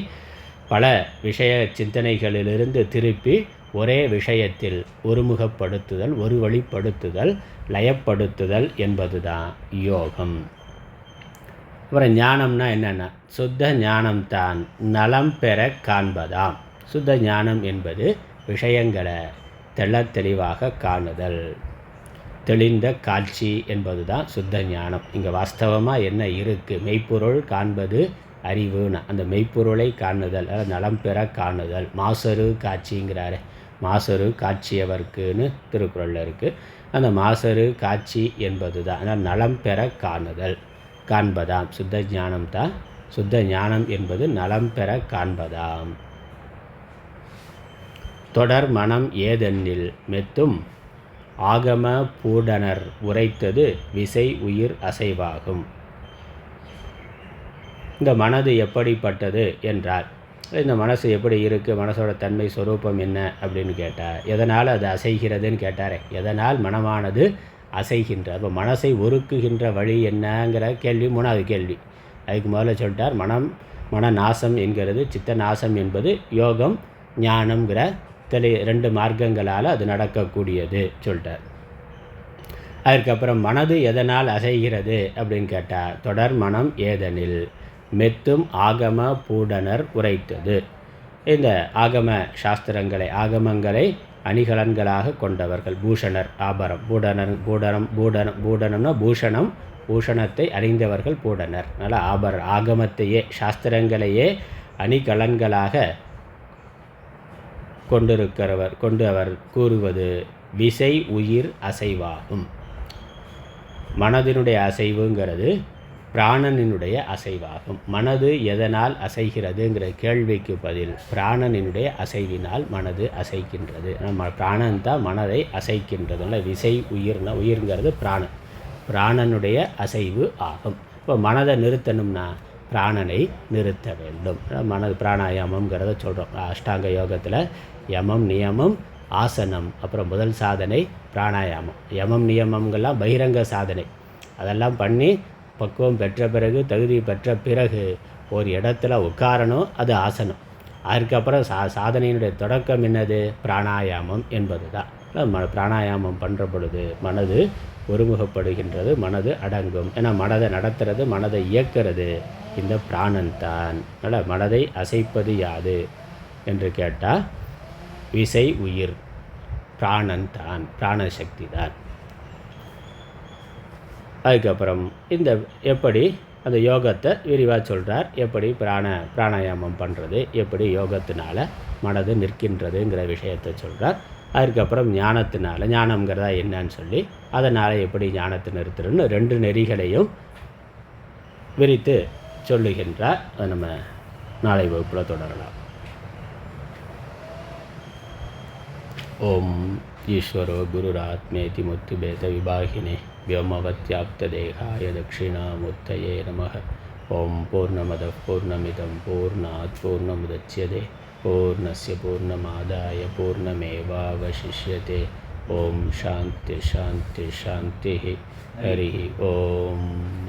S1: பல விஷய சிந்தனைகளிலிருந்து திருப்பி ஒரே விஷயத்தில் ஒருமுகப்படுத்துதல், ஒரு வழிப்படுத்துதல், லயப்படுத்துதல் என்பது தான் யோகம். அப்புறம் ஞானம்னா என்னென்னா சுத்த ஞானம்தான் நலம் பெற காண்பதாம். சுத்த ஞானம் என்பது விஷயங்களை தெளிவாக காணுதல், தெளிந்த காட்சி என்பது தான் சுத்த ஞானம். இங்கே வாஸ்தவமாக என்ன இருக்குது, மெய்ப்பொருள் காண்பது அறிவுன்னு, அந்த மெய்ப்பொருளை காணுதல், நலம் பெற காணுதல். மாசரு காட்சிங்கிறாரு, மாசரு காட்சியவர்க்குன்னு திருக்குறளில் இருக்குது. அந்த மாசரு காட்சி என்பது தான், ஆனால் நலம் பெற காணுதல் காண்பதாம். சுத்த ஞானம் தான், சுத்த ஞானம் என்பது நலம் பெற காண்பதாம். தொடர் மனம் ஏதென்னில் மெத்தும் ஆகம பூடனர் உரைத்தது விசை உயிர் அசைவாகும். இந்த மனது எப்படிப்பட்டது என்றால், இந்த மனசு எப்படி இருக்குது, மனசோட தன்மை சொரூபம் என்ன அப்படின்னு கேட்டார். எதனால் அது அசைகிறதுன்னு கேட்டார். எதனால் மனமானது அசைகின்ற, அப்போ மனசை ஒருக்குகின்ற வழி என்னங்கிற கேள்வி 3வது கேள்வி. அதுக்கு முதல்ல சொல்லிட்டார், மன நாசம் என்கிறது, சித்த நாசம் என்பது யோகம் ஞானம்ங்கிற 2 மார்க்கங்களால் அது நடக்கக்கூடியது சொல்லிட்டார். அதுக்கப்புறம் மனது எதனால் அசைகிறது அப்படின்னு கேட்டால், தொடர் மனம் ஏதெனில் மெத்தும் ஆகம பூடனர் உரைத்தது. இந்த ஆகம சாஸ்திரங்களை ஆகமங்களை அணிகலன்களாக கொண்டவர்கள், பூஷணர் ஆபரம், பூடனம்னா பூஷணம், பூஷணத்தை அறிந்தவர்கள் பூடனர். அதனால் ஆகமத்தையே சாஸ்திரங்களையே அணிகலன்களாக கொண்டு அவர் கூறுவது விசை உயிர் அசைவாகும். மனதினுடைய அசைவுங்கிறது பிராணனினுடைய அசைவாகும். மனது எதனால் அசைகிறதுங்கிற கேள்விக்கு பதில் பிராணனினுடைய அசைவினால் மனது அசைக்கின்றது. பிராணன் தான் மனதை அசைக்கின்றது. விசை உயிர்ங்கிறது பிராணனுடைய அசைவு ஆகும். இப்போ மனதை நிறுத்தணும்னா பிராணனை நிறுத்த வேண்டும். பிராணாயாமங்கிறத சொல்கிறோம். அஷ்டாங்க யோகத்தில் யமம் நியமம் ஆசனம், அப்புறம் முதல் சாதனை பிராணாயாமம். யமம் நியமங்கள்லாம் பகிரங்க சாதனை. அதெல்லாம் பண்ணி பக்குவம் பெற்ற பிறகு, தகுதி பெற்ற பிறகு ஒரு இடத்துல உட்காரணும், அது ஆசனம். அதுக்கப்புறம் சாதனையினுடைய தொடக்கம் என்னது? பிராணாயாமம் என்பது தான். பிராணாயாமம் பண்ணுற பொழுது மனது ஒருமுகப்படுகின்றது, மனது அடங்கும். ஏன்னா மனதை நடத்துறது, மனதை இயக்கிறது இந்த பிராணன் தான். அதனால் மனதை அசைப்பது யாது என்று கேட்டால் விசை உயிர் பிராணன் தான், பிராணசக்தி தான். அதுக்கப்புறம் இந்த எப்படி அந்த யோகத்தை விரிவாக சொல்கிறார். எப்படி பிராணாயாமம் பண்ணுறது, எப்படி யோகத்தினால மனது நிற்கின்றதுங்கிற விஷயத்தை சொல்கிறார். அதுக்கப்புறம் ஞானம்ங்கிறதா என்னன்னு சொல்லி அதனால் எப்படி ஞானத்தை நிறுத்துறன்னு 2 நெறிகளையும் விரித்து சொல்லுகின்றார். அதை நம்ம நாளை வகுப்பில் தொடரலாம். ஓம் ஈஸ்வரோ குருராத்மேதி முத்துபேத விபாகினே व्योमवत्याप्तदेहाय दक्षिणामूर्तये नमः. ओं पूर्णमदः पूर्णमिदं पूर्णात् पूर्णमुदच्यते पूर्णस्य पूर्णमादाय पूर्णमेवावशिष्यते. ओं शान्ति शान्ति शान्तिः. हरिः ओम्.